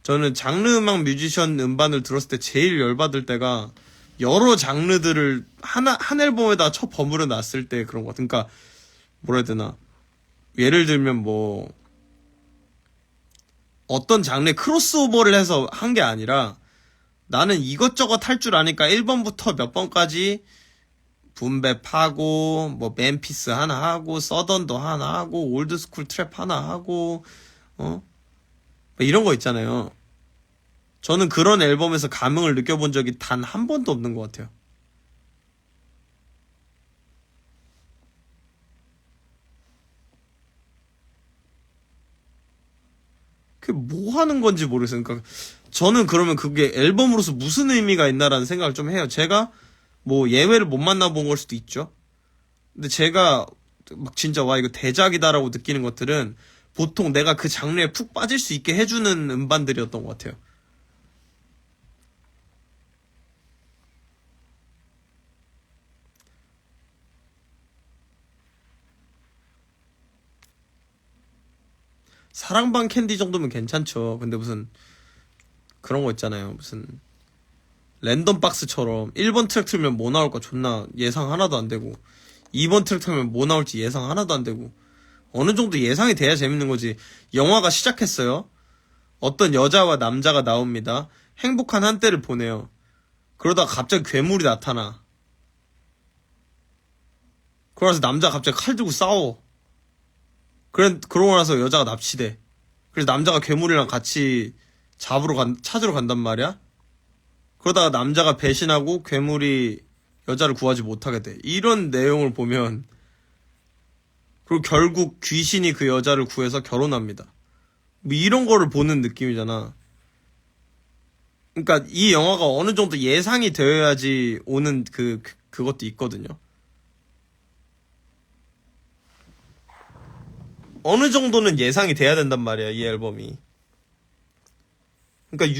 저는 장르 음악 뮤지션 음반을 들었을 때 제일 열받을 때가 여러 장르들을 한 앨범에다 쳐 버무려 놨을 때 그런 거 같아. 그러니까 뭐라 해야 되나. 예를 들면 뭐 어떤 장르에 크로스오버를 해서 한 게 아니라 나는 이것저것 할 줄 아니까 1번부터 몇 번까지 붐랩하고 뭐 맨피스 하나 하고 서던도 하나 하고 올드스쿨 트랩 하나 하고 뭐 이런 거 있잖아요. 저는 그런 앨범에서 감흥을 느껴본 적이 단 한 번도 없는 것 같아요. 그게 뭐 하는 건지 모르겠어요. 그러니까 저는 그러면 그게 앨범으로서 무슨 의미가 있나라는 생각을 좀 해요. 제가 뭐 예외를 못 만나본 걸 수도 있죠. 근데 제가 막 진짜 와 이거 대작이다라고 느끼는 것들은 보통 내가 그 장르에 푹 빠질 수 있게 해주는 음반들이었던 것 같아요. 사랑방 캔디 정도면 괜찮죠. 근데 무슨 그런 거 있잖아요. 무슨 랜덤 박스처럼 1번 트랙 틀면 뭐 나올까 존나 예상 하나도 안 되고 2번 트랙 틀면 뭐 나올지 예상 하나도 안 되고 어느 정도 예상이 돼야 재밌는 거지. 영화가 시작했어요. 어떤 여자와 남자가 나옵니다. 행복한 한때를 보내요. 그러다가 갑자기 괴물이 나타나. 그러면서 남자가 갑자기 칼 들고 싸워. 그러고 나서 여자가 납치돼. 그래서 남자가 괴물이랑 같이 찾으러 간단 말이야. 그러다가 남자가 배신하고 괴물이 여자를 구하지 못하게 돼. 이런 내용을 보면 그리고 결국 귀신이 그 여자를 구해서 결혼합니다. 뭐 이런 거를 보는 느낌이잖아. 그러니까 이 영화가 어느 정도 예상이 되어야지 오는 그것도 있거든요. 어느 정도는 예상이 돼야 된단 말이야, 이 앨범이. 그러니까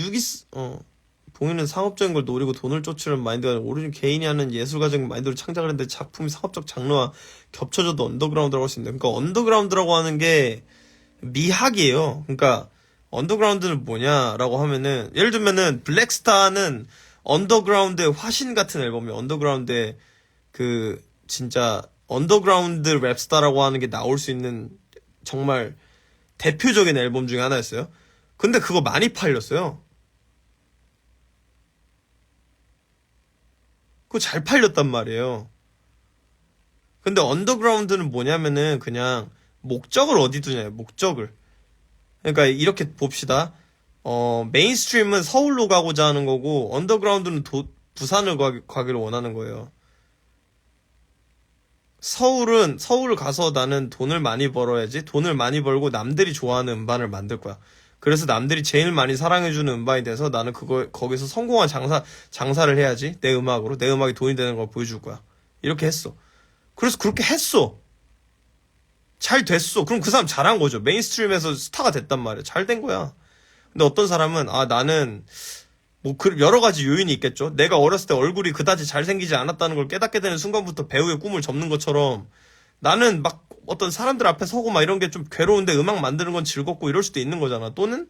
봉인은 상업적인 걸 노리고 돈을 쫓으려는 마인드가 아니라 오로지 개인이 하는 예술가적인 마인드로 창작을 했는데 작품이 상업적 장르와 겹쳐져도 언더그라운드라고 할 수 있는데, 그러니까 언더그라운드라고 하는 게 미학이에요. 그러니까 언더그라운드는 뭐냐라고 하면은, 예를 들면은 블랙스타는 언더그라운드의 화신 같은 앨범이에요. 언더그라운드의 진짜 언더그라운드 랩스타라고 하는 게 나올 수 있는 정말 대표적인 앨범 중에 하나였어요. 근데 그거 많이 팔렸어요. 그거 잘 팔렸단 말이에요. 근데 언더그라운드는 뭐냐면은 그냥 목적을 어디 두냐요, 목적을. 그러니까 이렇게 봅시다. 메인스트림은 서울로 가고자 하는 거고, 언더그라운드는 부산을 가기를 원하는 거예요. 서울 가서 나는 돈을 많이 벌어야지. 돈을 많이 벌고 남들이 좋아하는 음반을 만들 거야. 그래서 남들이 제일 많이 사랑해주는 음반이 돼서 나는 거기서 성공한 장사를 해야지. 내 음악으로. 내 음악이 돈이 되는 걸 보여줄 거야. 이렇게 했어. 그래서 그렇게 했어. 잘 됐어. 그럼 그 사람 잘한 거죠. 메인스트림에서 스타가 됐단 말이야. 잘 된 거야. 근데 어떤 사람은, 나는, 여러 가지 요인이 있겠죠. 내가 어렸을 때 얼굴이 그다지 잘생기지 않았다는 걸 깨닫게 되는 순간부터 배우의 꿈을 접는 것처럼 나는 막 어떤 사람들 앞에 서고 막 이런 게 좀 괴로운데 음악 만드는 건 즐겁고 이럴 수도 있는 거잖아. 또는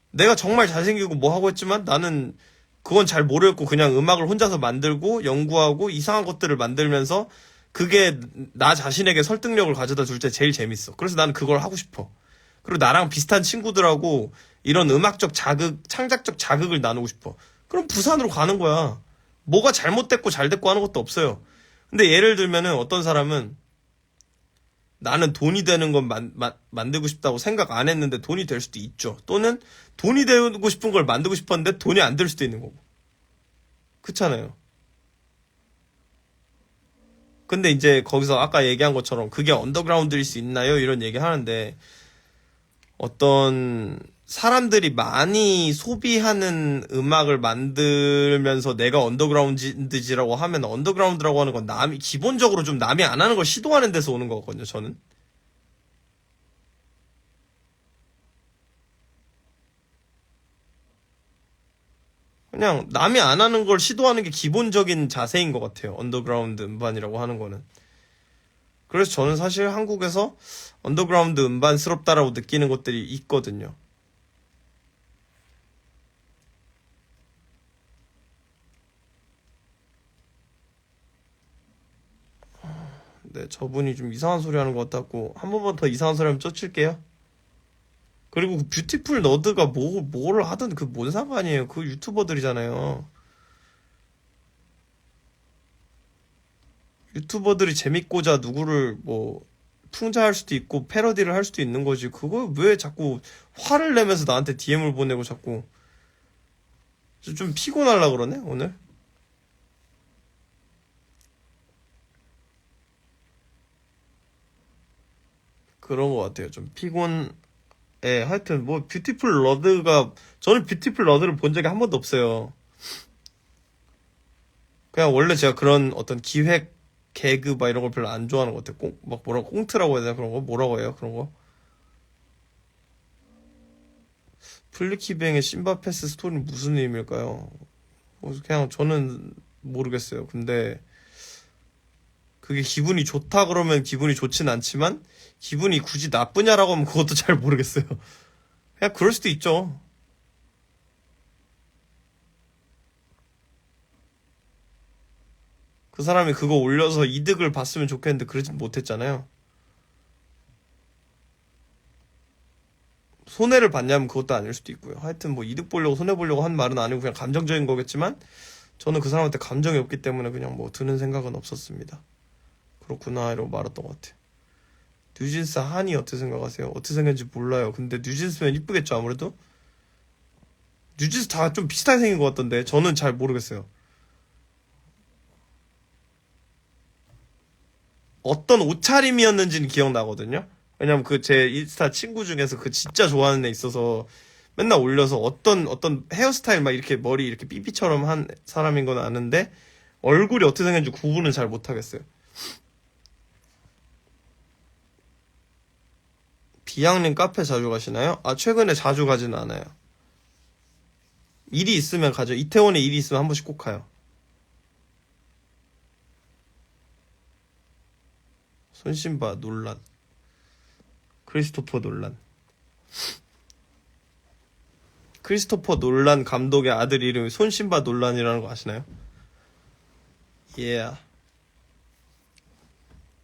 내가 정말 잘생기고 뭐 하고 했지만 나는 그건 잘 모르겠고 그냥 음악을 혼자서 만들고 연구하고 이상한 것들을 만들면서 그게 나 자신에게 설득력을 가져다 줄 때 제일 재밌어. 그래서 나는 그걸 하고 싶어. 그리고 나랑 비슷한 친구들하고 이런 음악적 자극, 창작적 자극을 나누고 싶어. 그럼 부산으로 가는 거야. 뭐가 잘못됐고 잘 됐고 하는 것도 없어요. 근데 예를 들면은 어떤 사람은 나는 돈이 되는 건 만들고 싶다고 생각 안 했는데 돈이 될 수도 있죠. 또는 돈이 되고 싶은 걸 만들고 싶었는데 돈이 안 될 수도 있는 거고. 그렇잖아요. 근데 이제 거기서 아까 얘기한 것처럼 그게 언더그라운드일 수 있나요? 이런 얘기 하는데 어떤 사람들이 많이 소비하는 음악을 만들면서 내가 언더그라운드지라고 하면 언더그라운드라고 하는 건 기본적으로 좀 남이 안 하는 걸 시도하는 데서 오는 거거든요, 저는. 그냥 남이 안 하는 걸 시도하는 게 기본적인 자세인 것 같아요. 언더그라운드 음반이라고 하는 거는. 그래서 저는 사실 한국에서 언더그라운드 음반스럽다라고 느끼는 것들이 있거든요. 네, 저분이 좀 이상한 소리 하는 것 같았고, 한 번만 더 이상한 소리 하면 쫓을게요. 그리고 그 뷰티풀 너드가 뭐를 하든 그 뭔 상관이에요. 그 유튜버들이잖아요. 유튜버들이 재밌고자 누구를 풍자할 수도 있고, 패러디를 할 수도 있는 거지. 그거 왜 자꾸 화를 내면서 나한테 DM을 보내고 자꾸. 좀 피곤하려 그러네, 오늘? 그런 것 같아요. 좀 하여튼 뷰티풀 러드가, 저는 뷰티풀 러드를 본 적이 한 번도 없어요. 그냥 원래 제가 그런 어떤 기획, 개그 막 이런 걸 별로 안 좋아하는 것 같아요. 꽁트라고 해야 되나 그런 거? 뭐라고 해요, 그런 거? 플리키뱅의 심바패스 스토리는 무슨 의미일까요? 그냥 저는 모르겠어요. 근데 그게 기분이 좋다 그러면 기분이 좋진 않지만 기분이 굳이 나쁘냐라고 하면 그것도 잘 모르겠어요. 그냥 그럴 수도 있죠. 그 사람이 그거 올려서 이득을 봤으면 좋겠는데 그러진 못했잖아요. 손해를 봤냐면 그것도 아닐 수도 있고요. 하여튼 이득 보려고 손해 보려고 한 말은 아니고 그냥 감정적인 거겠지만 저는 그 사람한테 감정이 없기 때문에 그냥 드는 생각은 없었습니다. 그렇구나 이러고 말았던 것 같아요. 뉴진스 한이 어떻게 생각하세요? 어떻게 생겼는지 몰라요. 근데 뉴진스면 이쁘겠죠 아무래도? 뉴진스 다 좀 비슷하게 생긴 것 같던데 저는 잘 모르겠어요. 어떤 옷차림이었는지는 기억나거든요. 왜냐면 그 제 인스타 친구 중에서 그 진짜 좋아하는 애 있어서 맨날 올려서 어떤 헤어스타일 막 이렇게 머리 이렇게 삐삐처럼 한 사람인 건 아는데 얼굴이 어떻게 생겼는지 구분은 잘 못하겠어요. 비양님 카페 자주 가시나요? 최근에 자주 가지는 않아요. 일이 있으면 가죠. 이태원에 일이 있으면 한 번씩 꼭 가요. 손신바 논란. 크리스토퍼 논란. 크리스토퍼 논란 감독의 아들 이름이 손신바 논란이라는 거 아시나요? 예. Yeah.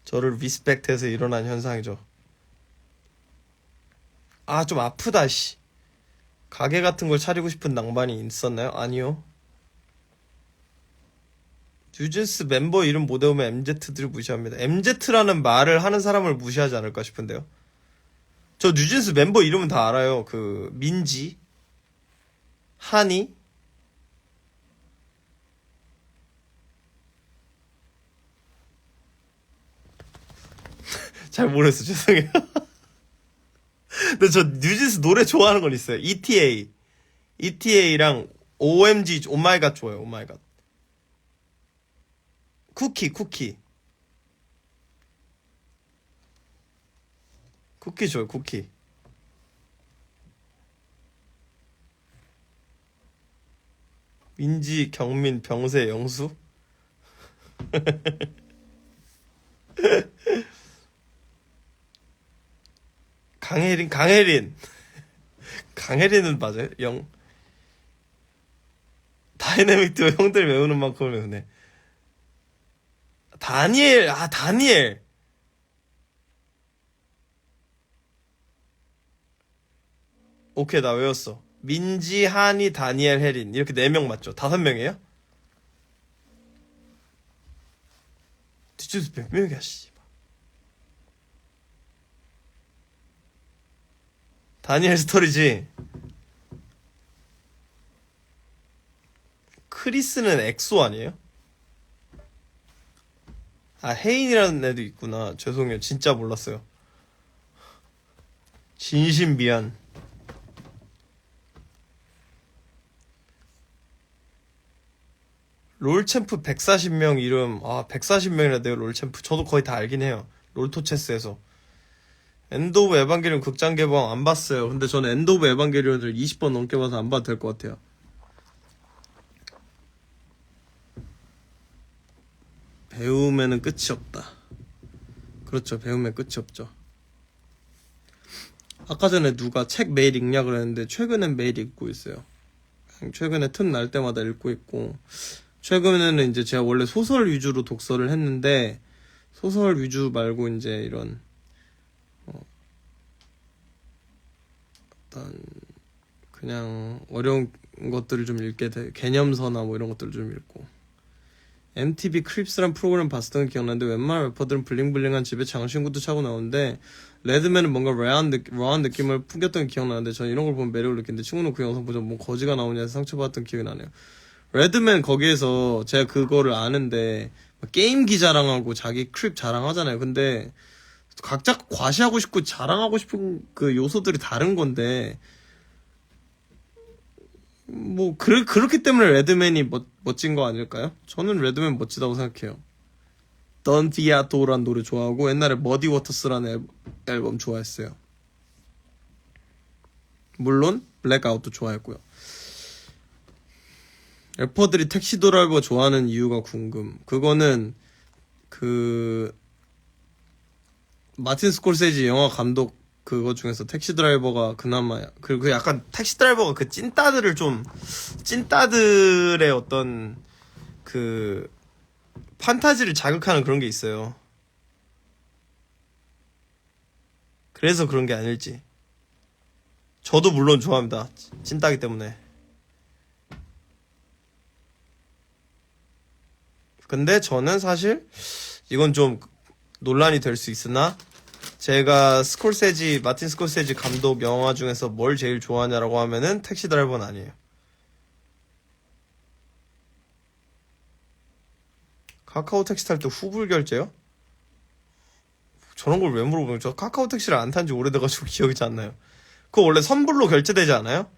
저를 리스펙트해서 일어난 현상이죠. 좀 아프다, 씨. 가게 같은 걸 차리고 싶은 낭만이 있었나요? 아니요. 뉴진스 멤버 이름 못 외우면 MZ들을 무시합니다. MZ라는 말을 하는 사람을 무시하지 않을까 싶은데요. 저 뉴진스 멤버 이름은 다 알아요. 민지, 한이, 잘 모르겠어. 죄송해요. 근데 저 뉴진스 노래 좋아하는 건 있어요. ETA랑 OMG 오마이갓 좋아요. 오마이갓. 쿠키 좋아요. 쿠키. 민지, 경민, 병세, 영수. 강혜린은 맞아요. 다이내믹 듀오 형들 외우는 만큼 외우네. 다니엘. 오케이, 나 외웠어. 민지, 한이, 다니엘, 혜린. 이렇게 4명 맞죠? 5명이에요? 뒤쪽에서 몇 명이야, 씨. 다니엘 스토리지. 크리스는 엑소 아니에요? 아, 혜인이라는 애도 있구나. 죄송해요. 진짜 몰랐어요. 진심 미안. 롤챔프 140명 이름. 140명이나 돼요, 롤챔프. 저도 거의 다 알긴 해요. 롤토체스에서. 엔드 오브 에반게리온 극장 개봉 안 봤어요. 근데 저는 엔드 오브 에반게리온을 20번 넘게 봐서 안 봐도 될 것 같아요. 배움에는 끝이 없다. 그렇죠. 배움에 끝이 없죠. 아까 전에 누가 책 매일 읽냐 그랬는데 최근엔 매일 읽고 있어요. 최근에 틈 날 때마다 읽고 있고, 최근에는 이제 제가 원래 소설 위주로 독서를 했는데 소설 위주 말고 이제 이런 어떤 그냥 어려운 것들을 좀 읽게 돼. 개념서나 뭐 이런 것들을 좀 읽고. MTV 크립스란 프로그램 봤었던 게 기억나는데 웬만한 래퍼들은 블링블링한 집에 장신구도 차고 나오는데 레드맨은 뭔가 래한 느낌을 풍겼던 게 기억나는데 전 이런 걸 보면 매력을 느끼는데 친구는 그 영상 보자 뭐 거지가 나오냐 해서 상처받았던 기억이 나네요. 레드맨 거기에서 제가 그거를 아는데 게임기 자랑하고 자기 크립 자랑하잖아요. 근데 각자 과시하고 싶고 자랑하고 싶은 그 요소들이 다른 건데 뭐 그렇기 때문에 레드맨이 멋진 거 아닐까요? 저는 레드맨 멋지다고 생각해요. 던티아토란 노래 좋아하고 옛날에 머디 워터스라는 앨범 좋아했어요. 물론 블랙아웃도 좋아했고요. 래퍼들이 택시 드라이버 좋아하는 이유가 궁금. 그거는 마틴 스콜세지 영화 감독 그거 중에서 택시 드라이버가 그나마 그리고 약간 택시 드라이버가 그 찐따들의 어떤 그 판타지를 자극하는 그런 게 있어요. 그래서 그런 게 아닐지. 저도 물론 좋아합니다. 찐따기 때문에. 근데 저는 사실 이건 좀 논란이 될 수 있으나 제가 마틴 스콜세지 감독 영화 중에서 뭘 제일 좋아하냐라고 하면은 택시 드라이버는 아니에요. 카카오 택시 탈 때 후불 결제요? 저런 걸 왜 물어보면 저 카카오 택시를 안 탄 지 오래돼가지고 기억이 잘 안 나요. 그거 원래 선불로 결제되지 않아요?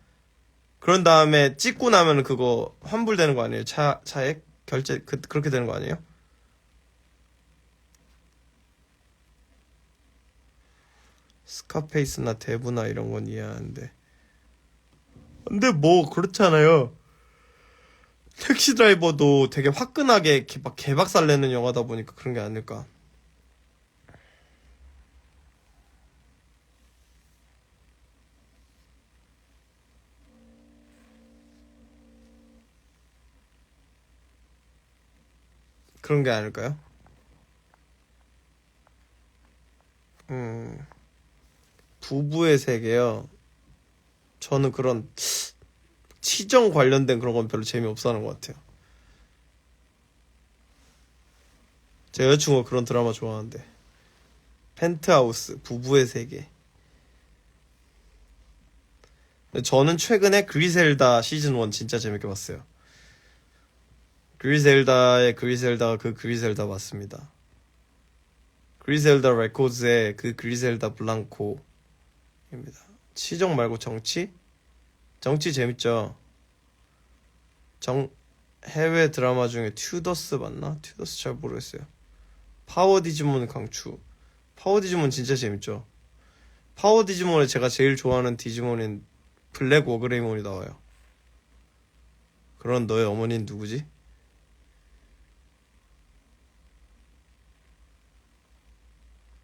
그런 다음에 찍고 나면 그거 환불되는 거 아니에요? 차액 결제 그렇게 되는 거 아니에요? 스카페이스나 대부나 이런 건 이해하는데. 근데 뭐 그렇잖아요. 택시 드라이버도 되게 화끈하게 막 개박살 내는 영화다 보니까 그런 게 아닐까. 그런 게 아닐까요? 부부의 세계요. 저는 그런 치정 관련된 그런 건 별로 재미없어 하는 것 같아요. 제 여자친구가 그런 드라마 좋아하는데. 펜트하우스, 부부의 세계. 근데 저는 최근에 그리셀다 시즌 1 진짜 재밌게 봤어요. 그리셀다의 그리셀다가 그 그리셀다 맞습니다. 그리셀다 레코드의 그 그리셀다 블랑코입니다. 치정 말고 정치? 정치 재밌죠. 해외 드라마 중에 튜더스 맞나? 튜더스 잘 모르겠어요. 파워 디지몬 강추. 파워 디지몬 진짜 재밌죠. 파워 디지몬에 제가 제일 좋아하는 디지몬인 블랙 워그레이몬이 나와요. 그런 너의 어머니는 누구지?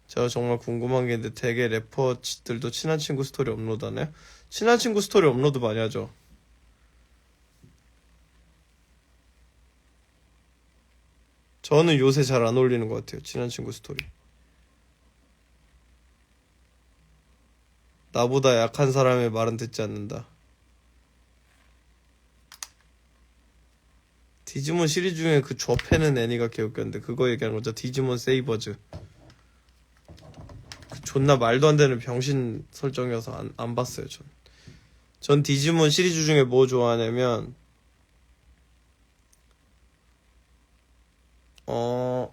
제가 정말 궁금한 게 있는데 되게 래퍼들도 친한 친구 스토리 업로드하나요? 친한 친구 스토리 업로드 많이 하죠. 저는 요새 잘 안 올리는 것 같아요. 친한 친구 스토리. 나보다 약한 사람의 말은 듣지 않는다. 디지몬 시리즈 중에 그 좁패는 애니가 개웃겼는데 그거 얘기하는 거죠. 디지몬 세이버즈. 그 존나 말도 안 되는 병신 설정이어서 안 봤어요. 전 디지몬 시리즈 중에 뭐 좋아하냐면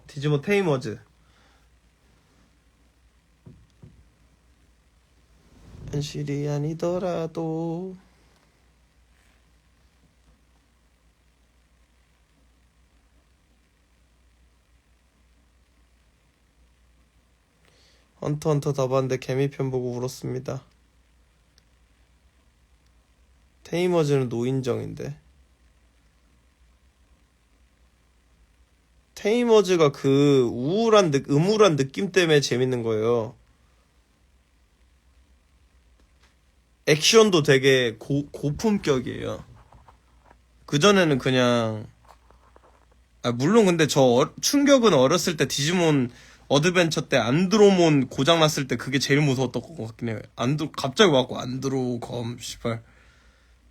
디지몬 테이머즈. 현실이 아니더라도 헌터 다 봤는데 개미편 보고 울었습니다. 테이머즈는 노인정인데 테이머즈가 그 음울한 느낌 때문에 재밌는 거예요. 액션도 되게 고품격이에요. 그전에는 그냥 물론 근데 충격은 어렸을 때 디지몬 어드벤처 때 안드로몬 고장났을 때 그게 제일 무서웠던 것 같긴 해요. 갑자기 와갖고 안드로검 씨발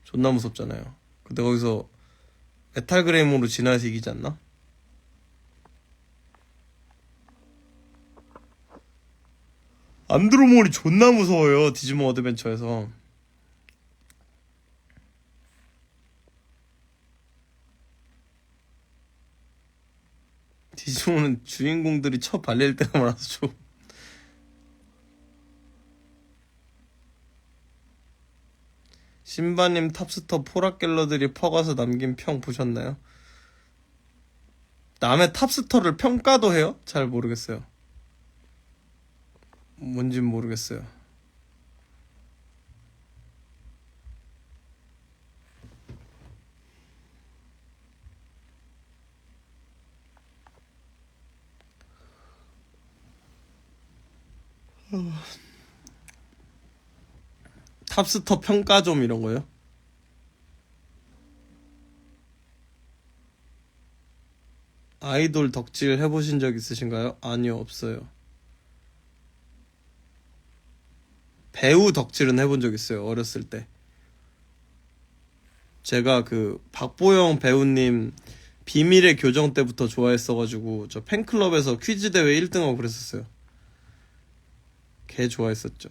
존나 무섭잖아요. 근데 거기서 메탈그레임으로 진화해서 이기지 않나? 안드로몬이 존나 무서워요. 디지몬 어드벤처에서. 디지몬은 주인공들이 첫 발릴 때가 많아서 좀 신바님 탑스터 포락갤러들이 퍼가서 남긴 평 보셨나요? 남의 탑스터를 평가도 해요? 잘 모르겠어요. 뭔진 모르겠어요. 탑스터 평가 좀 이런 거요? 아이돌 덕질 해보신 적 있으신가요? 아니요, 없어요. 배우 덕질은 해본 적 있어요, 어렸을 때. 제가 그 박보영 배우님 비밀의 교정 때부터 좋아했어가지고 저 팬클럽에서 퀴즈 대회 1등하고 그랬었어요. 걔 좋아했었죠.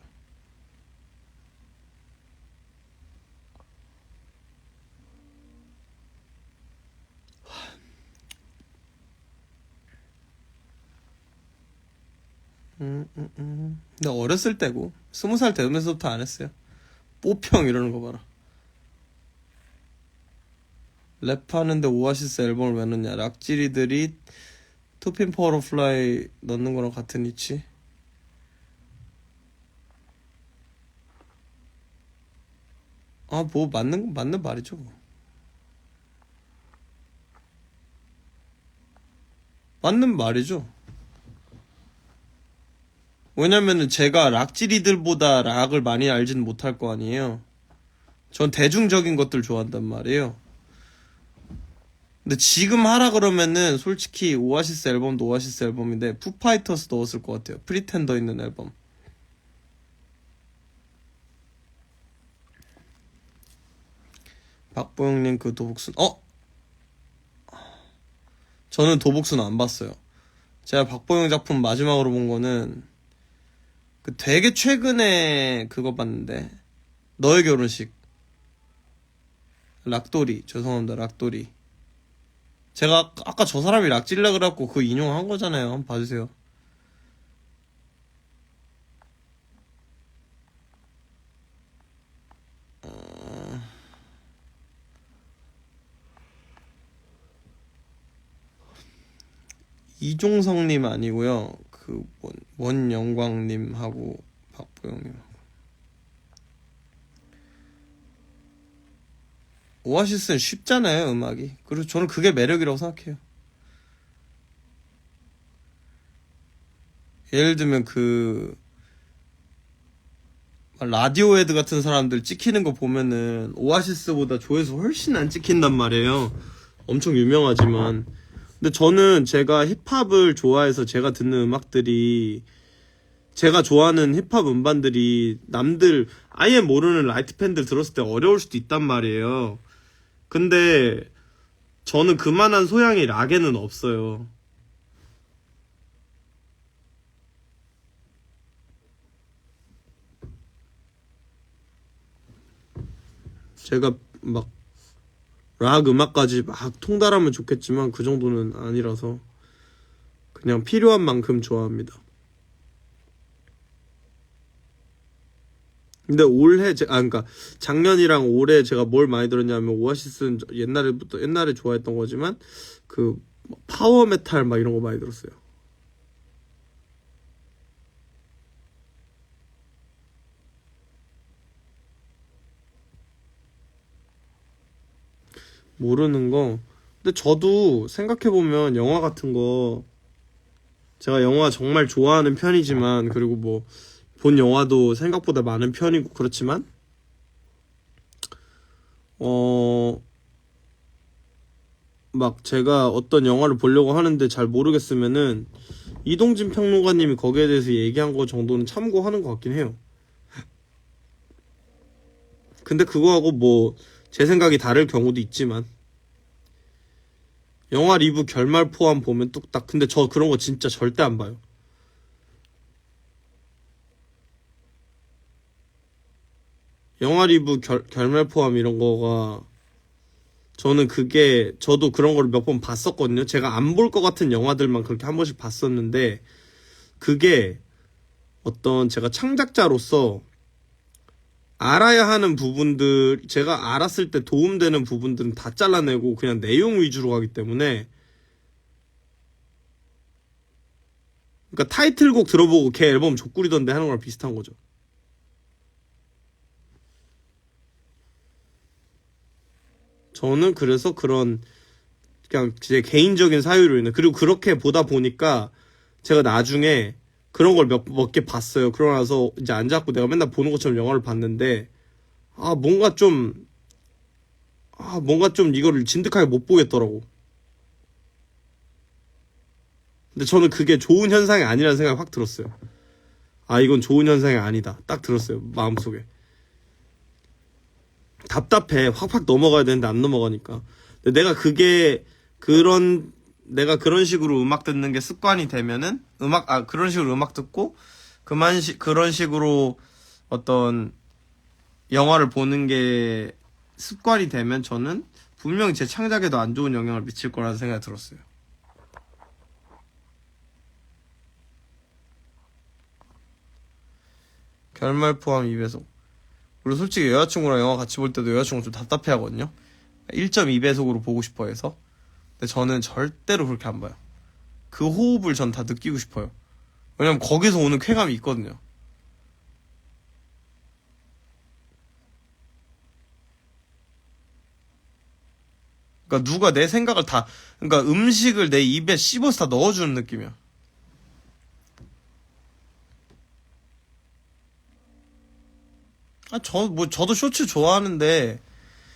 근데 어렸을 때고 20살 되면서부터 안 했어요. 뽀평 이러는 거 봐라. 랩하는데 오아시스 앨범을 왜 넣냐? 락지리들이 투핀 파워플라이 넣는 거랑 같은 위치? 뭐 맞는 말이죠. 맞는 말이죠. 왜냐면은 제가 락지리들보다 락을 많이 알지는 못할 거 아니에요. 전 대중적인 것들 좋아한단 말이에요. 근데 지금 하라 그러면은 솔직히 오아시스 앨범도 오아시스 앨범인데 푸파이터스 넣었을 것 같아요. 프리텐더 있는 앨범. 박보영님 그 도복순 저는 도복순 안 봤어요. 제가 박보영 작품 마지막으로 본 거는 그 되게 최근에 그거 봤는데 너의 결혼식. 락도리 죄송합니다. 락도리. 제가 아까 저 사람이 락질라 그래갖고 그 인용한 거잖아요. 한번 봐주세요. 이종성님 아니고요. 그 원영광님하고 박보영님. 오아시스는 쉽잖아요, 음악이. 그리고 저는 그게 매력이라고 생각해요. 예를 들면 라디오헤드 같은 사람들 찍히는 거 보면은 오아시스보다 조회수 훨씬 안 찍힌단 말이에요. 엄청 유명하지만. 근데 저는 제가 힙합을 좋아해서 제가 듣는 음악들이, 제가 좋아하는 힙합 음반들이 남들 아예 모르는 라이트 팬들 들었을 때 어려울 수도 있단 말이에요. 근데 저는 그만한 소양이 락에는 없어요. 제가 막 락 음악까지 막 통달하면 좋겠지만 그 정도는 아니라서 그냥 필요한 만큼 좋아합니다. 근데 그러니까 작년이랑 올해 제가 뭘 많이 들었냐면, 오아시스는 옛날에 좋아했던 거지만 그 파워 메탈 막 이런 거 많이 들었어요. 모르는 거. 근데 저도 생각해보면 영화 같은 거, 제가 영화 정말 좋아하는 편이지만, 그리고 뭐 본 영화도 생각보다 많은 편이고 그렇지만, 막 제가 어떤 영화를 보려고 하는데 잘 모르겠으면은 이동진 평론가님이 거기에 대해서 얘기한 거 정도는 참고하는 것 같긴 해요. 근데 그거하고 뭐 제 생각이 다를 경우도 있지만, 영화 리뷰 결말 포함 보면 뚝딱. 근데 저 그런 거 진짜 절대 안 봐요. 영화 리뷰 결말 포함 이런 거가, 저는 저도 그런 걸 몇 번 봤었거든요. 제가 안 볼 것 같은 영화들만 그렇게 한 번씩 봤었는데, 그게 어떤 제가 창작자로서 알아야 하는 부분들, 제가 알았을 때 도움되는 부분들은 다 잘라내고 그냥 내용 위주로 가기 때문에, 그러니까 타이틀곡 들어보고 걔 앨범 족구리던데 하는 거랑 비슷한 거죠. 저는 그래서 그냥 제 개인적인 사유로 인해, 그리고 그렇게 보다 보니까 제가 나중에 그런 걸 몇 개 봤어요. 그러고 나서 이제 안 잡고 내가 맨날 보는 것처럼 영화를 봤는데, 아, 뭔가 좀 이거를 진득하게 못 보겠더라고. 근데 저는 그게 좋은 현상이 아니라는 생각이 확 들었어요. 아, 이건 좋은 현상이 아니다. 딱 들었어요, 마음속에. 답답해. 확확 넘어가야 되는데 안 넘어가니까. 근데 내가 그런 식으로 음악 듣는 게 습관이 되면은, 그런 식으로 음악 듣고, 그런 식으로 어떤 영화를 보는 게 습관이 되면 저는 분명히 제 창작에도 안 좋은 영향을 미칠 거라는 생각이 들었어요. 결말 포함 2배속. 그리고 솔직히 여자친구랑 영화 같이 볼 때도 여자친구 좀 답답해 하거든요. 1.2배속으로 보고 싶어 해서. 근데 저는 절대로 그렇게 안 봐요. 그 호흡을 전 다 느끼고 싶어요. 왜냐면 거기서 오는 쾌감이 있거든요. 그러니까 누가 내 생각을 그러니까 음식을 내 입에 씹어서 다 넣어주는 느낌이야. 저도 쇼츠 좋아하는데,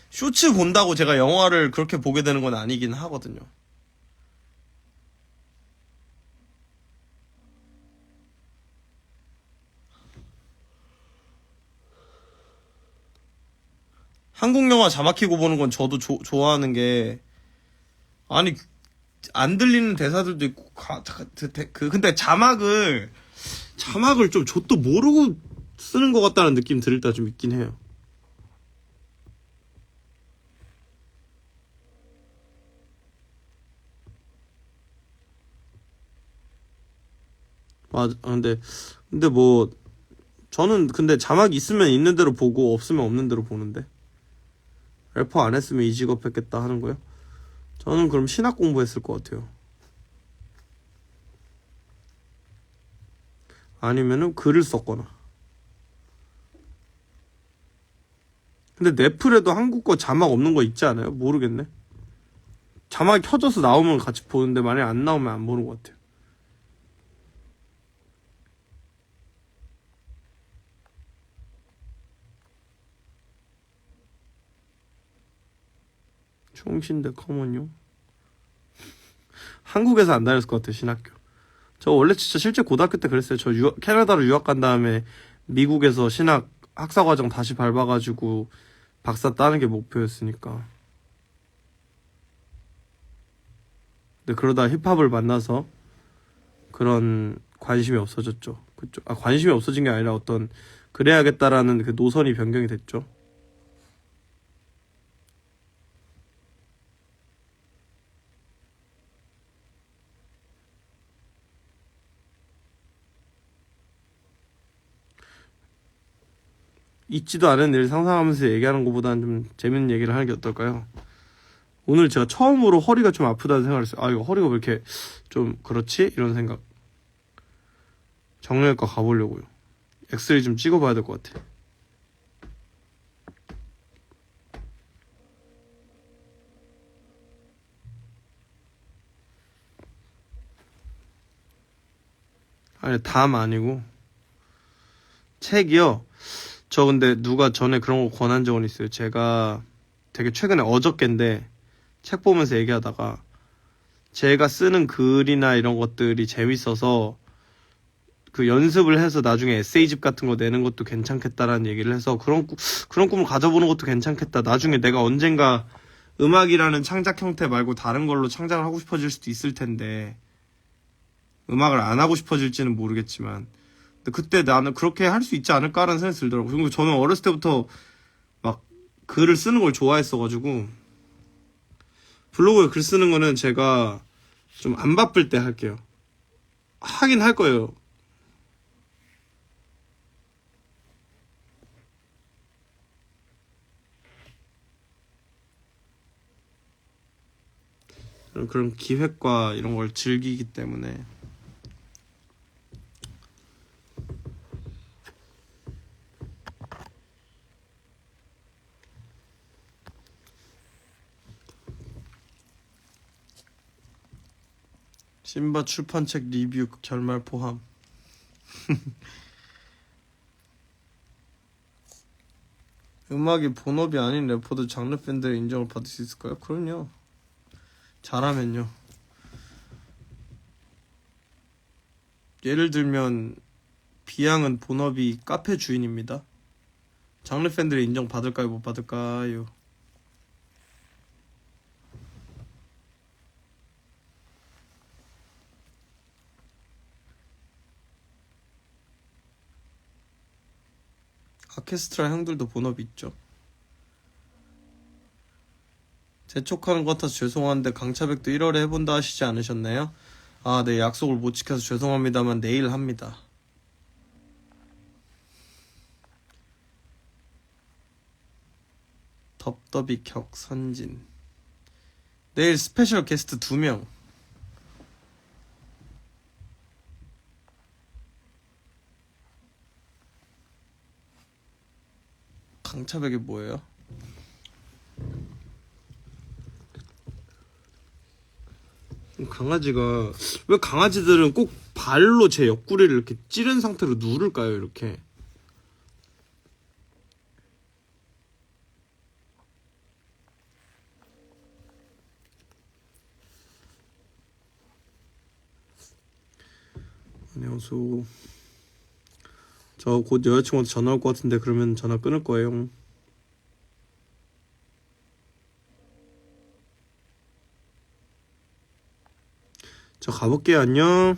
쇼츠 본다고 제가 영화를 그렇게 보게 되는 건 아니긴 하거든요. 한국 영화 자막히고 보는 건 저도 좋아하는 게, 아니, 안 들리는 대사들도 있고, 근데 자막을 좀 좆도 모르고 쓰는 것 같다는 느낌 들을 때 좀 있긴 해요. 맞아. 근데 뭐, 저는 근데 자막이 있으면 있는 대로 보고 없으면 없는 대로 보는데. 래퍼 안 했으면 이 직업 했겠다 하는 거요? 저는 그럼 신학 공부했을 것 같아요. 아니면은 글을 썼거나. 근데 넷플에도 한국어 자막 없는 거 있지 않아요? 모르겠네. 자막이 켜져서 나오면 같이 보는데 만약에 안 나오면 안 보는 것 같아요. 충신대 커먼요? 한국에서 안 다녔을 것 같아요, 신학교. 저 원래 진짜 실제 고등학교 때 그랬어요. 저 캐나다로 유학 간 다음에 미국에서 신학 학사과정 다시 밟아가지고 박사 따는 게 목표였으니까. 근데 그러다 힙합을 만나서 그런 관심이 없어졌죠. 그쪽. 아, 관심이 없어진 게 아니라 어떤 그래야겠다라는 그 노선이 변경이 됐죠. 있지도 않은 일 상상하면서 얘기하는 것보다는 좀 재밌는 얘기를 하는 게 어떨까요? 오늘 제가 처음으로 허리가 좀 아프다는 생각을 했어요. 아, 이거 허리가 왜 이렇게 좀 그렇지? 이런 생각. 정형외과 가보려고요. 엑스레이 좀 찍어봐야 될 것 같아. 아니, 담 아니고 책이요. 저 근데 누가 전에 그런 거 권한 적은 있어요. 제가 되게 최근에 어저께인데 책 보면서 얘기하다가 제가 쓰는 글이나 이런 것들이 재밌어서 그 연습을 해서 나중에 에세이집 같은 거 내는 것도 괜찮겠다라는 얘기를 해서 그런 꿈을 가져보는 것도 괜찮겠다. 나중에 내가 언젠가 음악이라는 창작 형태 말고 다른 걸로 창작을 하고 싶어질 수도 있을 텐데 음악을 안 하고 싶어질지는 모르겠지만 근데 그때 나는 그렇게 할 수 있지 않을까라는 생각이 들더라고요. 그리고 저는 어렸을 때부터 막 글을 쓰는 걸 좋아했어가지고 블로그에 글 쓰는 거는 제가 좀 안 바쁠 때 할게요. 하긴 할 거예요. 그런 기획과 이런 걸 즐기기 때문에 신바 출판책 리뷰 결말 포함. 음악이 본업이 아닌 래퍼도 장르 팬들의 인정을 받을 수 있을까요? 그럼요. 잘하면요. 예를 들면 비양은 본업이 카페 주인입니다. 장르 팬들의 인정 받을까요? 못 받을까요? 아케스트라 형들도 본업이 있죠. 재촉하는 것 같아서 죄송한데 강차백도 1월에 해본다 하시지 않으셨나요? 아, 네, 약속을 못 지켜서 죄송합니다만 내일 합니다. 덥더비 격선진. 내일 스페셜 게스트 2명. 강차백이 뭐예요? 강아지가 왜 강아지들은 꼭 발로 제 옆구리를 이렇게 찌른 상태로 누를까요? 이렇게 안녕하세요. 저 곧 여자친구한테 전화 올 것 같은데 그러면 전화 끊을 거예요. 저 가볼게요. 안녕.